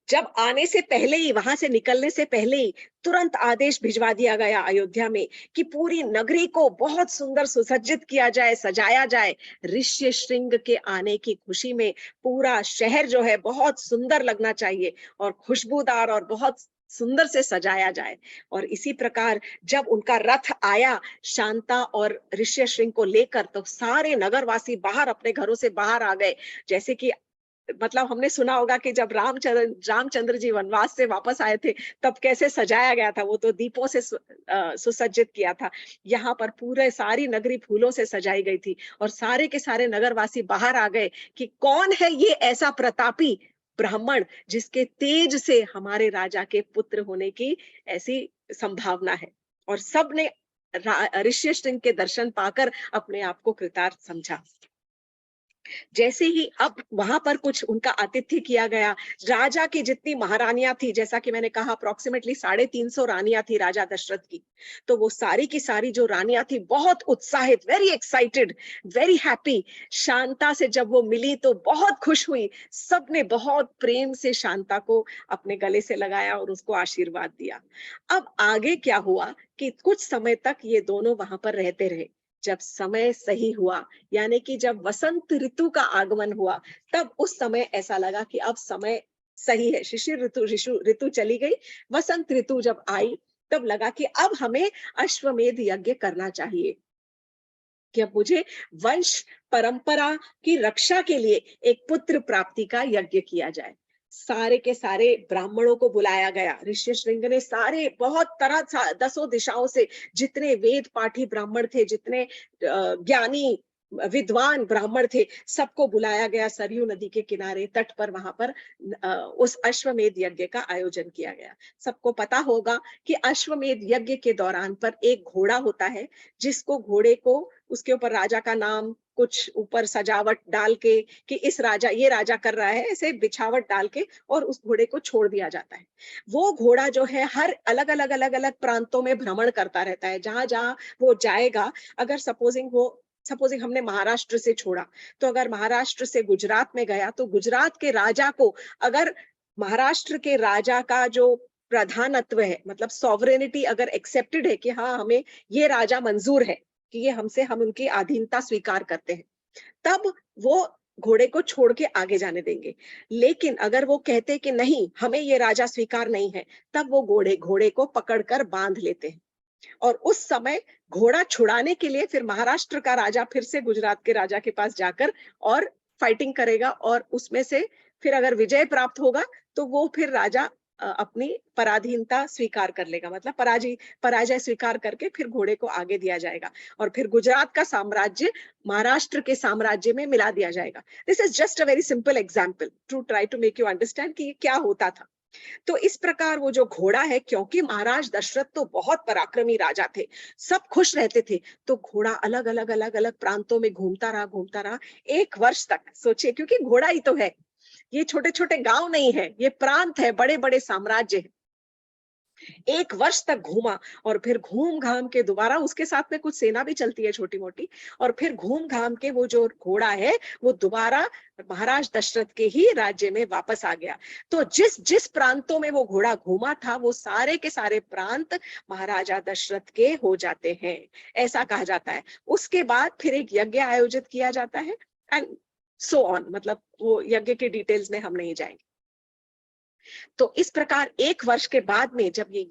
जब आने से पहले ही, वहां से निकलने से पहले ही तुरंत आदेश भिजवा दिया गया अयोध्या में कि पूरी नगरी को बहुत सुंदर सुसज्जित किया जाए, सजाया जाए। ऋष्य श्रृंग के आने की खुशी में पूरा शहर जो है बहुत सुंदर लगना चाहिए और खुशबूदार और बहुत सुंदर से सजाया जाए। और इसी प्रकार जब उनका रथ आया शांता और ऋष्य श्रृंग को लेकर, तो सारे नगरवासी बाहर अपने घरों से बाहर आ गए। जैसे कि मतलब हमने सुना होगा कि जब रामचंद्र जी वनवास से वापस आए थे, तब कैसे सजाया गया था, वो तो दीपों से सुसज्जित किया था। यहाँ पर पूरे सारी नगरी फूलों से सजाई गई थी और सारे के सारे नगरवासी बाहर आ गए कि कौन है ये ऐसा प्रतापी ब्राह्मण जिसके तेज से हमारे राजा के पुत्र होने की ऐसी संभावना है। और सबने ऋष्यशृंग के दर्शन पाकर अपने आप को कृतार्थ समझा। जैसे ही अब वहां पर कुछ उनका आतिथ्य किया गया, राजा की जितनी महारानियां थी, जैसा कि मैंने कहा अप्रोक्सीमेटली 350 रानियां थी राजा दशरथ की, तो वो सारी की सारी जो रानियां थी बहुत उत्साहित, very excited, very happy. Shanta से जब वो मिली तो बहुत खुश हुई। सबने बहुत प्रेम से शांता को अपने गले से लगाया और उसको आशीर्वाद दिया। अब आगे क्या हुआ कि कुछ समय तक ये दोनों वहां पर रहते रहे। जब समय सही हुआ, यानी कि जब वसंत ऋतु का आगमन हुआ, तब उस समय ऐसा लगा कि अब समय सही है। शिशिर ऋतु ऋतु ऋतु चली गई, वसंत ऋतु जब आई, तब लगा कि अब हमें अश्वमेध यज्ञ करना चाहिए कि अब मुझे वंश परंपरा की रक्षा के लिए एक पुत्र प्राप्ति का यज्ञ किया जाए। सारे के सारे ब्राह्मणों को बुलाया गया। ऋष्यशृंग ने सारे बहुत दसों दिशाओं से जितने वेद पाठी ब्राह्मण थे, जितने ज्ञानी विद्वान ब्राह्मण थे, सबको बुलाया गया। सरयू नदी के किनारे तट पर वहां पर उस अश्वमेध यज्ञ का आयोजन किया गया। सबको पता होगा कि अश्वमेध यज्ञ के दौरान पर एक घोड़ा होता है, जिसको घोड़े को उसके ऊपर राजा का नाम, कुछ ऊपर सजावट डाल के कि इस राजा, ये राजा कर रहा है, ऐसे बिछावट डाल के और उस घोड़े को छोड़ दिया जाता है। वो घोड़ा जो है हर अलग अलग प्रांतों में भ्रमण करता रहता है। जहां जहां वो जाएगा, अगर सपोजिंग हमने महाराष्ट्र से छोड़ा, तो अगर महाराष्ट्र से गुजरात में गया, तो गुजरात के राजा को अगर महाराष्ट्र के राजा का जो प्रधानत्व है, मतलब सॉवरेनिटी अगर एक्सेप्टेड है कि हाँ, हमें ये राजा मंजूर है कि ये हम उनकी अधीनता स्वीकार करते हैं, तब वो घोड़े को छोड़ के आगे जाने देंगे। लेकिन अगर वो कहते कि नहीं, हमें ये राजा स्वीकार नहीं है, तब वो घोड़े घोड़े को पकड़कर बांध लेते हैं। और उस समय घोड़ा छुड़ाने के लिए फिर महाराष्ट्र का राजा फिर से गुजरात के राजा के पास जाकर और फाइटिंग करेगा और उसमें से फिर अगर विजय प्राप्त होगा, तो वो फिर राजा अपनी पराधीनता स्वीकार कर लेगा, मतलब पराजय स्वीकार करके फिर घोड़े को आगे दिया जाएगा और फिर गुजरात का साम्राज्य महाराष्ट्र के साम्राज्य में मिला दिया जाएगा। This is just a very simple example to try to make you understand कि क्या होता था। तो इस प्रकार वो जो घोड़ा है, क्योंकि महाराज दशरथ तो बहुत पराक्रमी राजा थे, सब खुश रहते थे, तो घोड़ा अलग अलग प्रांतों में घूमता रहा 1 वर्ष तक। सोचिए, क्योंकि घोड़ा ही तो है, ये छोटे छोटे गांव नहीं है, ये प्रांत है, बड़े बड़े साम्राज्य है। 1 वर्ष तक घूमा और फिर घूम घाम के दोबारा उसके साथ में कुछ सेना भी चलती है छोटी मोटी, और फिर घूम घाम के वो जो घोड़ा है वो दोबारा महाराज दशरथ के ही राज्य में वापस आ गया। तो जिस जिस प्रांतों में वो घोड़ा घूमा था, वो सारे के सारे प्रांत महाराजा दशरथ के हो जाते हैं, ऐसा कहा जाता है। उसके बाद फिर एक यज्ञ आयोजित किया जाता है एंड सो ऑन, मतलब वो यज्ञ के डिटेल्स में हम नहीं जाएंगे। तो इस प्रकार 1 वर्ष के बाद में जब ये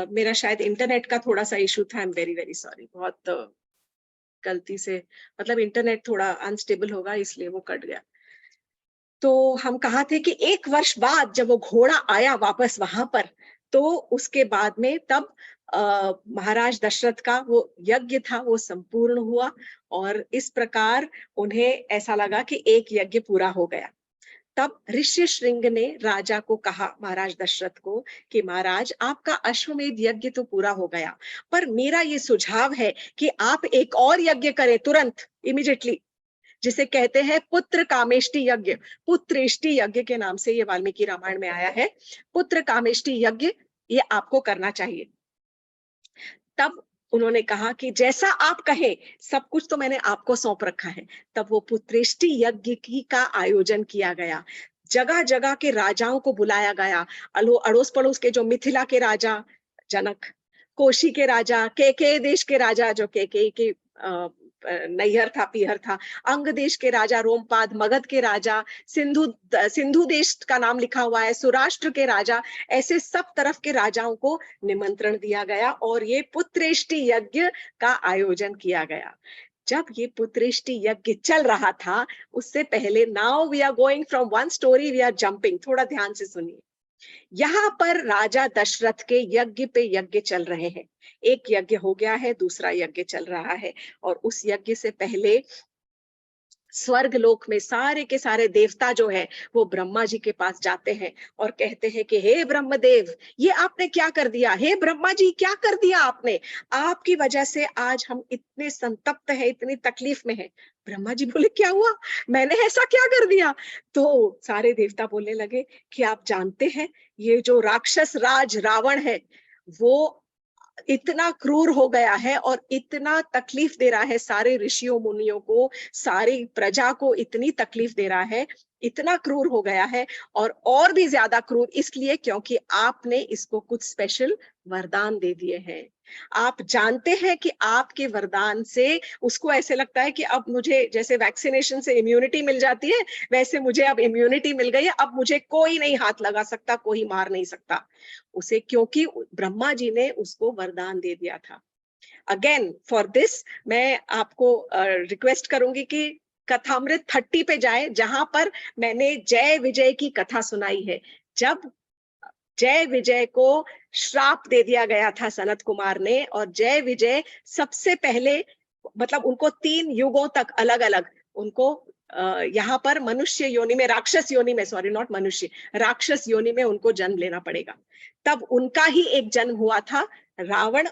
मेरा शायद इंटरनेट का थोड़ा सा इशू था। I am very very sorry, बहुत गलती से, मतलब इंटरनेट थोड़ा अनस्टेबल होगा इसलिए वो कट गया। तो हम कहा थे कि 1 वर्ष बाद जब वो घोड़ा आया वापस वहां पर, तो उसके बाद में तब महाराज दशरथ का वो यज्ञ था वो संपूर्ण हुआ, और इस प्रकार उन्हें ऐसा लगा कि एक यज्ञ पूरा हो गया। तब ऋषि श्रृंग ने राजा को कहा, महाराज दशरथ को, कि महाराज आपका अश्वमेध यज्ञ तो पूरा हो गया, पर मेरा ये सुझाव है कि आप एक और यज्ञ करें तुरंत, इमीडिएटली, जिसे कहते हैं पुत्र कामेष्टि यज्ञ। पुत्रेष्टि यज्ञ के नाम से ये वाल्मीकि रामायण में आया है। पुत्र कामेष्टि यज्ञ ये आपको करना चाहिए। तब उन्होंने कहा कि जैसा आप कहें, सब कुछ तो मैंने आपको सौंप रखा है। तब वो पुत्रेष्टि यज्ञ की का आयोजन किया गया। जगह जगह के राजाओं को बुलाया गया। अड़ोस पड़ोस के जो मिथिला के राजा जनक, कोशी के राजा, केके देश के राजा जो केके के नैहर था, पीहर था, अंग देश के राजा रोमपाद, मगध के राजा, सिंधु देश का नाम लिखा हुआ है, सौराष्ट्र के राजा, ऐसे सब तरफ के राजाओं को निमंत्रण दिया गया और ये पुत्रेष्टि यज्ञ का आयोजन किया गया। जब ये पुत्रेष्टि यज्ञ चल रहा था, उससे पहले, now we are going from one story, we are jumping, थोड़ा ध्यान से सुनिए। यहाँ पर राजा दशरथ के यज्ञ पे यज्ञ चल रहे हैं। एक यज्ञ हो गया है, दूसरा यज्ञ चल रहा है, और उस यज्ञ से पहले स्वर्ग लोक में सारे के सारे देवता जो है वो ब्रह्मा जी के पास जाते हैं और कहते हैं कि हे ब्रह्मदेव, ये आपने क्या कर दिया? हे ब्रह्मा जी, क्या कर दिया आपने? आपकी वजह से आज हम इतने संतप्त हैं, इतनी तकलीफ में हैं। ब्रह्मा जी बोले, क्या हुआ? मैंने ऐसा क्या कर दिया? तो सारे देवता बोलने लगे कि आप जानते हैं, ये जो राक्षस राज रावण है, वो इतना क्रूर हो गया है और इतना तकलीफ दे रहा है सारे ऋषियों मुनियों को, सारी प्रजा को इतनी तकलीफ दे रहा है, इतना क्रूर हो गया है, और भी ज्यादा क्रूर इसलिए क्योंकि आपने इसको कुछ स्पेशल वरदान दे दिए हैं। आप जानते हैं कि आपके वरदान से उसको ऐसे लगता है कि अब मुझे जैसे वैक्सीनेशन से इम्यूनिटी मिल जाती है, वैसे मुझे अब इम्यूनिटी मिल गई है, अब मुझे कोई नहीं हाथ लगा सकता, कोई मार नहीं सकता उसे, क्योंकि ब्रह्मा जी ने उसको वरदान दे दिया था। अगेन फॉर दिस मैं आपको रिक्वेस्ट करूंगी कि कथामृत 30 पे जाए, जहां पर मैंने जय विजय की कथा सुनाई है। जब जय विजय को श्राप दे दिया गया था सनत कुमार ने, और जय विजय सबसे पहले, मतलब उनको 3 युगों तक अलग अलग उनको यहाँ पर मनुष्य योनि में, राक्षस योनि में, सॉरी नॉट मनुष्य, राक्षस योनि में उनको जन्म लेना पड़ेगा। तब उनका ही एक जन्म हुआ था, रावण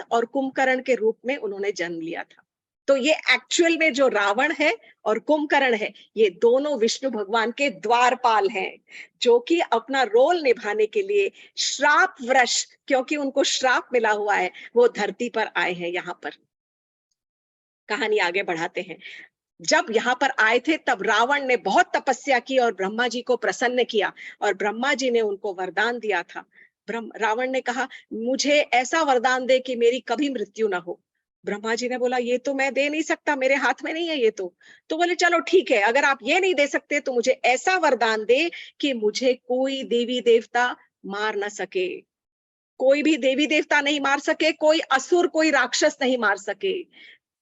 और कुंभकर्ण के रूप में उन्होंने जन्म लिया था। तो ये एक्चुअल में जो रावण है और कुंभकर्ण है, ये दोनों विष्णु भगवान के द्वारपाल हैं, जो कि अपना रोल निभाने के लिए श्राप वश, क्योंकि उनको श्राप मिला हुआ है, वो धरती पर आए हैं। यहाँ पर कहानी आगे बढ़ाते हैं। जब यहाँ पर आए थे तब रावण ने बहुत तपस्या की और ब्रह्मा जी को प्रसन्न किया, और ब्रह्मा जी ने उनको वरदान दिया था। रावण ने कहा, मुझे ऐसा वरदान दे कि मेरी कभी मृत्यु ना हो। ब्रह्मा जी ने बोला, ये तो मैं दे नहीं सकता, मेरे हाथ में नहीं है ये तो बोले, चलो ठीक है, अगर आप ये नहीं दे सकते तो मुझे ऐसा वरदान दे कि मुझे कोई देवी देवता मार ना सके, कोई भी देवी देवता नहीं मार सके, कोई असुर, कोई राक्षस नहीं मार सके।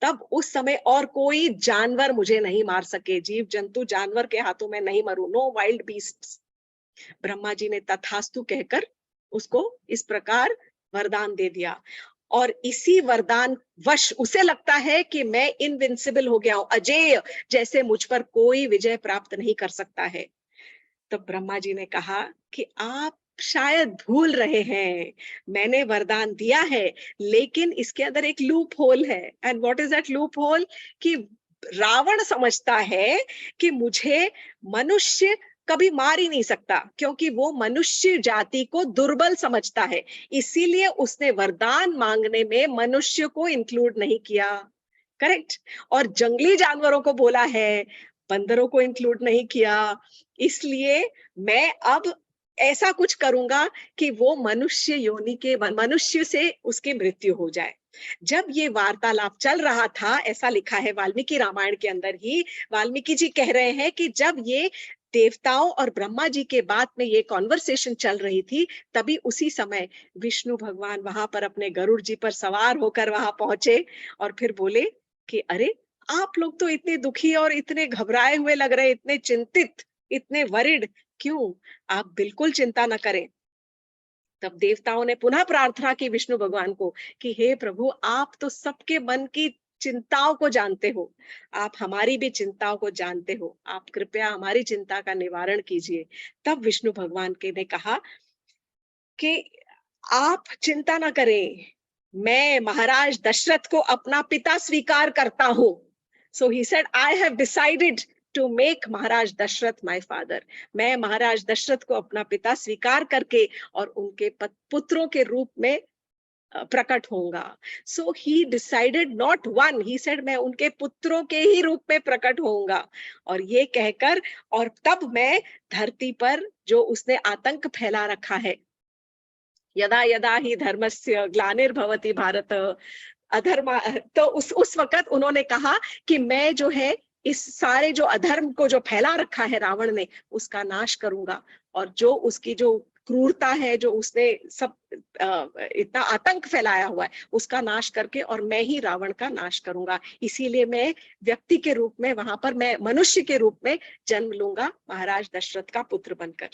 तब उस समय और कोई जानवर मुझे नहीं मार सके, जीव जंतु जानवर के हाथों में नहीं मरूं, no wild beasts. Brahma ji ने तथास्तु कहकर उसको इस प्रकार वरदान दे दिया, और इसी वरदान वश उसे लगता है कि मैं इनविंसिबल हो गया हूं, अजेय, जैसे मुझ पर कोई विजय प्राप्त नहीं कर सकता है। तब ब्रह्मा जी ने कहा कि आप शायद भूल रहे हैं, मैंने वरदान दिया है, लेकिन इसके अंदर एक लूप होल है। And what is that loop hole? कि रावण समझता है कि मुझे मनुष्य कभी मार ही नहीं सकता, क्योंकि वो मनुष्य जाति को दुर्बल समझता है, इसीलिए उसने वरदान मांगने में मनुष्य को इंक्लूड नहीं किया। करेक्ट? और जंगली जानवरों को बोला है, बंदरों को इंक्लूड नहीं किया। इसलिए मैं अब ऐसा कुछ करूंगा कि वो मनुष्य योनि के, मनुष्य से उसकी मृत्यु हो जाए। जब ये वार्तालाप चल रहा था, ऐसा लिखा है वाल्मीकि रामायण के अंदर ही, वाल्मीकि जी कह रहे हैं कि जब ये देवताओं और ब्रह्मा जी के बाद में ये कॉन्वर्सेशन चल रही थी, तभी उसी समय विष्णु भगवान वहां पर अपने गरुड़ जी पर सवार होकर वहां पहुंचे और फिर बोले कि अरे, आप लोग तो इतने दुखी और इतने घबराए हुए लग रहे, इतने चिंतित, इतने वरिड क्यों? आप बिल्कुल चिंता न करें। तब देवताओं ने पुनः प्रार्थना की विष्णु भगवान को कि हे प्रभु, आप तो सबके मन की चिंताओं को जानते हो, आप हमारी भी चिंताओं को जानते हो, आप कृपया हमारी चिंता का निवारण कीजिए। तब विष्णु भगवान के ने कहा कि आप चिंता ना करें, मैं महाराज दशरथ को अपना पिता स्वीकार करता हूँ। So he said, I have decided to make Maharaj Dasharath my father. मैं महाराज दशरथ को अपना पिता स्वीकार करके और उनके पुत्रों के रूप में प्रकट होऊंगा। So he decided not one, he said मैं उनके पुत्रों के ही रूप में प्रकट होऊंगा। और ये कहकर, और तब मैं धरती पर जो उसने आतंक फैला रखा है, यदा यदा ही धर्मस्य ग्लानिर्भवति भारत अधर्म, तो उस वक्त उन्होंने कहा कि मैं जो है इस सारे जो अधर्म को जो फैला रखा है रावण ने, उसका नाश करूंगा। और जो उसकी जो क्रूरता है, जो उसने सब इतना आतंक फैलाया हुआ है, उसका नाश करके और मैं ही रावण का नाश करूंगा। इसीलिए मैं व्यक्ति के रूप में वहां पर, मैं मनुष्य के रूप में जन्म लूंगा, महाराज दशरथ का पुत्र बनकर।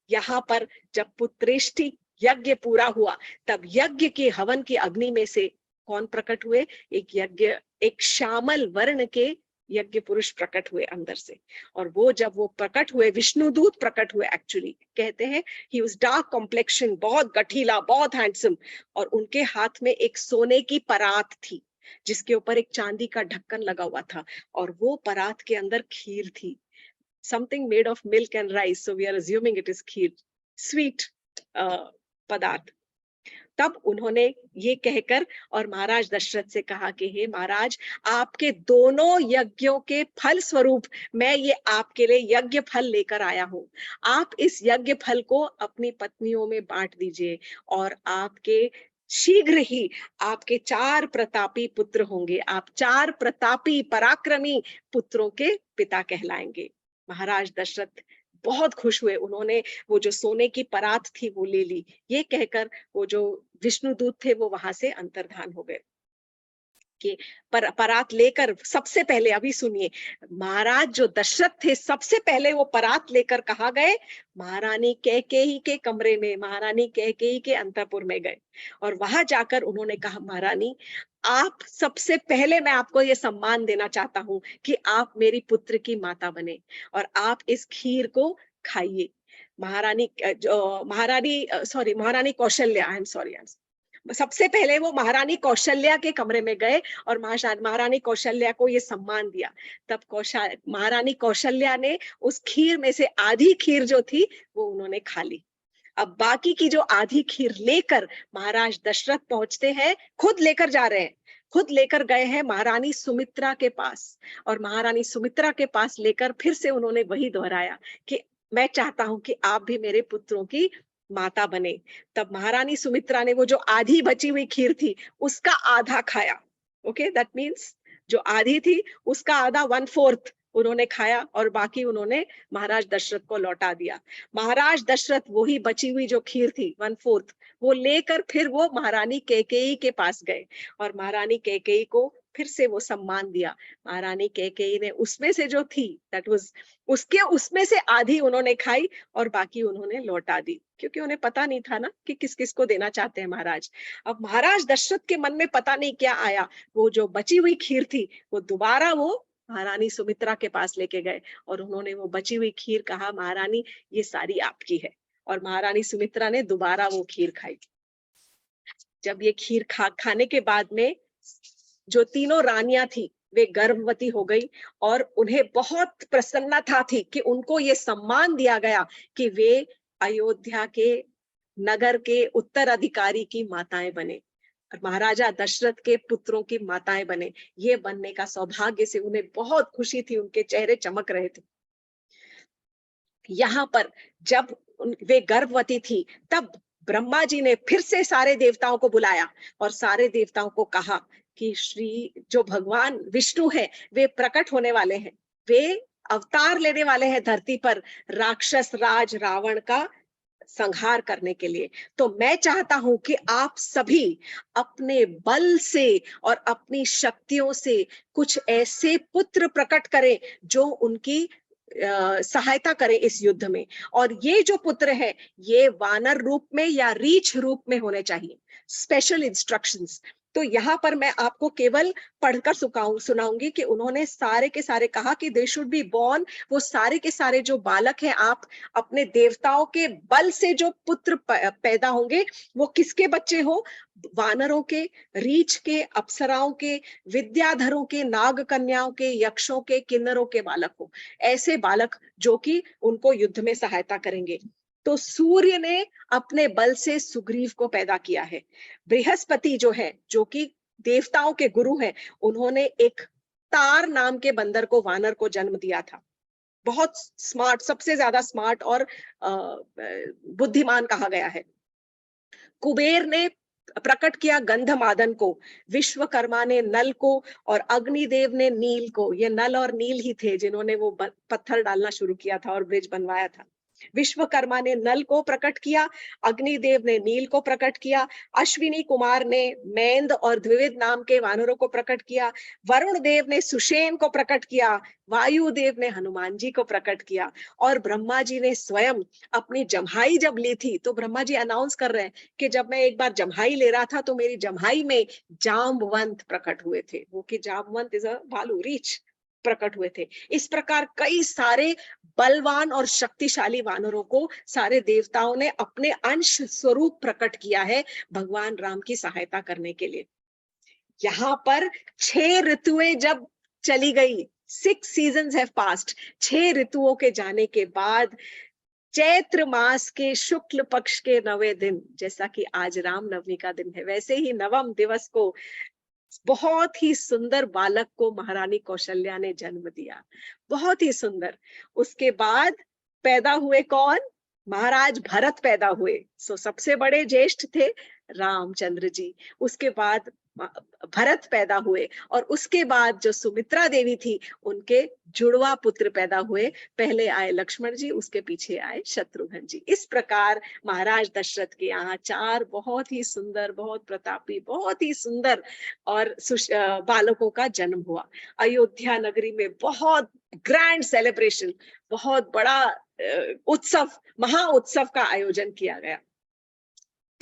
यहाँ पर जब पुत्रेष्टि यज्ञ पूरा हुआ, तब यज्ञ के हवन की अग्नि में से कौन प्रकट हुए? एक श्यामल वर्ण के यज्ञ पुरुष प्रकट हुए अंदर से। और वो जब वो प्रकट हुए, विष्णुदूत प्रकट हुए, एक्चुअली कहते हैं ही वाज डार्क कॉम्प्लेक्शन, बहुत गठीला, बहुत हैंडसम, और उनके हाथ में एक सोने की परात थी जिसके ऊपर एक चांदी का ढक्कन लगा हुआ था, और वो परात के अंदर खीर थी, something made of milk and rice, so we are assuming it is kheer, sweet पदार्थ। तब उन्होंने ये कहकर और महाराज दशरथ से कहा कि हे महाराज, आपके दोनों यज्ञों के फल स्वरूप मैं ये आपके लिए यज्ञ फल लेकर आया हूँ। आप इस यज्ञ फल को अपनी पत्नियों में बांट दीजिए, और आपके शीघ्र ही आपके 4 प्रतापी पुत्र होंगे, आप 4 प्रतापी पराक्रमी पुत्रों के पिता कहलाएंगे। महाराज दशरथ बहुत खुश हुए, उन्होंने वो जो सोने की परात थी वो ले ली। ये कहकर वो जो विष्णुदूत थे वो वहां से अंतर्धान हो गए। कि परात लेकर सबसे पहले, अभी सुनिए, महाराज जो दशरथ थे सबसे पहले वो परात लेकर कहाँ गए? महारानी कैकेयी के कमरे में, महारानी कैकेयी के अंतःपुर में गए। और वहां जाकर उन्होंने कहा, महारानी आप सबसे पहले, मैं आपको ये सम्मान देना चाहता हूँ कि आप मेरी पुत्र की माता बने और आप इस खीर को खाइए। महारानी कौशल्या, आई एम सॉरी, सबसे पहले वो महारानी कौशल्या के कमरे में गए और महारानी कौशल्या को ये सम्मान दिया। तब महारानी कौशल्या ने उस खीर में से आधी खीर जो थी वो उन्होंने खा ली। अब बाकी की जो आधी खीर लेकर महाराज दशरथ पहुंचते हैं, खुद लेकर जा रहे हैं, खुद लेकर गए हैं महारानी सुमित्रा के पास, और महारानी सुमित्रा के पास लेकर फिर से उन्होंने वही दोहराया कि मैं चाहता हूं कि आप भी मेरे पुत्रों की माता बने। तब महारानी सुमित्रा ने वो जो आधी बची हुई खीर थी उसका आधा खाया। ओके, दैट मीन्स जो आधी थी उसका आधा, 1/4 उन्होंने खाया, और बाकी उन्होंने महाराज दशरथ को लौटा दिया। महाराज दशरथ वही बची हुई जो खीर थी 1/4 वो लेकर फिर वो महारानी कैकेयी के पास गए, और महारानी कैकेयी को फिर से वो सम्मान दिया। महारानी कैकेयी ने उसमें से जो थी, दैट वाज उसमें से आधी उन्होंने खाई और बाकी उन्होंने लौटा दी, क्योंकि उन्हें पता नहीं था ना कि किस किस को देना चाहते हैं महाराज। अब महाराज दशरथ के मन में पता नहीं क्या आया, वो जो बची हुई खीर थी वो दोबारा वो महारानी सुमित्रा के पास लेके गए, और उन्होंने वो बची हुई खीर कहा, महारानी ये सारी आपकी है। और महारानी सुमित्रा ने दोबारा वो खीर खाई। जब ये खीर खाने के बाद में जो तीनों रानियां थी वे गर्भवती हो गई, और उन्हें बहुत प्रसन्नता थी कि उनको ये सम्मान दिया गया कि वे अयोध्या के नगर के उत्तराधिकारी की माताएं बने, और महाराजा दशरथ के पुत्रों की माताएं बने। ये बनने का सौभाग्य से उन्हें बहुत खुशी थी, उनके चेहरे चमक रहे थे। यहाँ पर जब वे गर्भवती थी, तब ब्रह्मा जी ने फिर से सारे देवताओं को बुलाया और सारे देवताओं को कहा कि श्री जो भगवान विष्णु है वे प्रकट होने वाले हैं, वे अवतार लेने वाले हैं धरती पर राक्षस राज रावण का संहार करने के लिए। तो मैं चाहता हूं कि आप सभी अपने बल से और अपनी शक्तियों से कुछ ऐसे पुत्र प्रकट करें जो उनकी सहायता करें इस युद्ध में। और ये जो पुत्र है, ये वानर रूप में या रीछ रूप में होने चाहिए। Special instructions. तो यहाँ पर मैं आपको केवल पढ़कर सुनाऊंगी कि उन्होंने सारे के सारे कहा कि दे शुड बी बॉर्न। वो सारे के सारे जो बालक हैं, आप अपने देवताओं के बल से जो पुत्र पैदा होंगे, वो किसके बच्चे हो? वानरों के, रीछ के, अप्सराओं के, विद्याधरों के, नाग कन्याओं के, यक्षों के, किन्नरों के बालक हो। ऐसे बालक जो कि उनको युद्ध में सहायता करेंगे। तो सूर्य ने अपने बल से सुग्रीव को पैदा किया है। बृहस्पति जो है, जो कि देवताओं के गुरु हैं, उन्होंने एक तार नाम के बंदर को, वानर को जन्म दिया था। बहुत स्मार्ट, सबसे ज्यादा स्मार्ट और बुद्धिमान कहा गया है। कुबेर ने प्रकट किया गंधमादन को, विश्वकर्मा ने नल को, और अग्निदेव ने नील को। ये नल और नील ही थे जिन्होंने वो पत्थर डालना शुरू किया था और ब्रिज बनवाया था। विश्वकर्मा ने नल को प्रकट किया, अग्निदेव ने नील को प्रकट किया, अश्विनी कुमार ने मैंद और द्विविध नाम के वानरों को प्रकट किया, वरुण देव ने सुषेण को प्रकट किया, वायुदेव ने हनुमान जी को प्रकट किया, और ब्रह्मा जी ने स्वयं अपनी जम्हाई जब ली थी, तो ब्रह्मा जी अनाउंस कर रहे हैं कि जब मैं एक बार जम्हाई ले रहा था तो मेरी जम्हाई में जाम्बवंत प्रकट हुए थे। वो कि जाम्बवंत इज अ भालू, रीछ प्रकट हुए थे। इस प्रकार कई सारे बलवान और शक्तिशाली वानरों को सारे देवताओं ने अपने अंश स्वरूप प्रकट किया है भगवान राम की सहायता करने के लिए। यहाँ पर 6 ऋतुएं जब चली गई, 6 सीजन्स हैव पास्ड, 6 ऋतुओं के जाने के बाद चैत्र मास के शुक्ल पक्ष के 9वें दिन, जैसा कि आज रामनवमी का दिन है, वैसे ही नवम दिवस को बहुत ही सुंदर बालक को महारानी कौशल्या ने जन्म दिया। बहुत ही सुंदर। उसके बाद पैदा हुए कौन? महाराज भरत पैदा हुए। सो सबसे बड़े ज्येष्ठ थे रामचंद्र जी। उसके बाद भरत पैदा हुए, और उसके बाद जो सुमित्रा देवी थी, उनके जुड़वा पुत्र पैदा हुए। पहले आए लक्ष्मण जी, उसके पीछे आए शत्रुघ्न जी। इस प्रकार महाराज दशरथ के यहाँ 4 बहुत ही सुंदर, बहुत प्रतापी, बहुत ही सुंदर और बालकों का जन्म हुआ। अयोध्या नगरी में बहुत ग्रैंड सेलिब्रेशन, बहुत बड़ा उत्सव, महा उत्सव का आयोजन किया गया।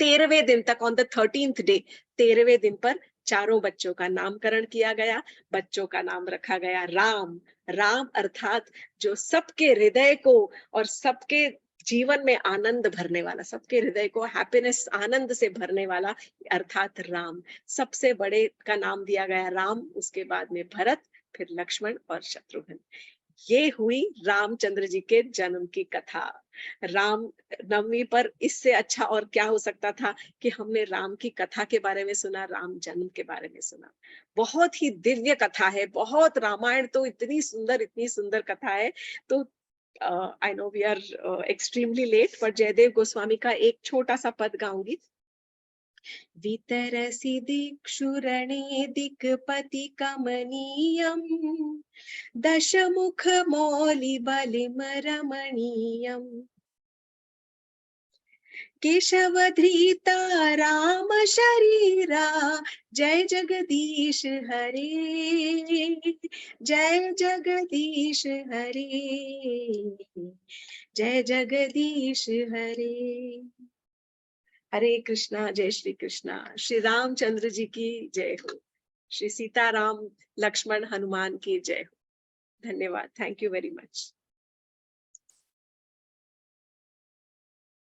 13वें दिन तक, ऑन द 13th डे, 13वें दिन पर चारों बच्चों का नामकरण किया गया। बच्चों का नाम रखा गया राम। राम अर्थात जो सबके हृदय को और सबके जीवन में आनंद भरने वाला, सबके हृदय को हैप्पीनेस, आनंद से भरने वाला, अर्थात राम। सबसे बड़े का नाम दिया गया राम, उसके बाद में भरत, फिर लक्ष्मण और शत्रुघ्न। ये हुई रामचंद्र जी के जन्म की कथा। राम नवमी पर इससे अच्छा और क्या हो सकता था कि हमने राम की कथा के बारे में सुना, राम जन्म के बारे में सुना। बहुत ही दिव्य कथा है, बहुत। रामायण तो इतनी सुंदर कथा है। तो I know we are extremely late, पर जयदेव गोस्वामी का एक छोटा सा पद गाऊंगी। वितरसि दिक्षुरणे दिक्पति कमनीयम् दशमुख मौलिबलिम रमणीयम् केशवधृता राम शरीरा जय जगदीश हरे, जय जगदीश हरे, जय जगदीश हरे। हरे कृष्णा, जय श्री कृष्णा। श्री रामचंद्र जी की जय हो। श्री सीताराम लक्ष्मण हनुमान की जय हो। धन्यवाद। Thank you very much.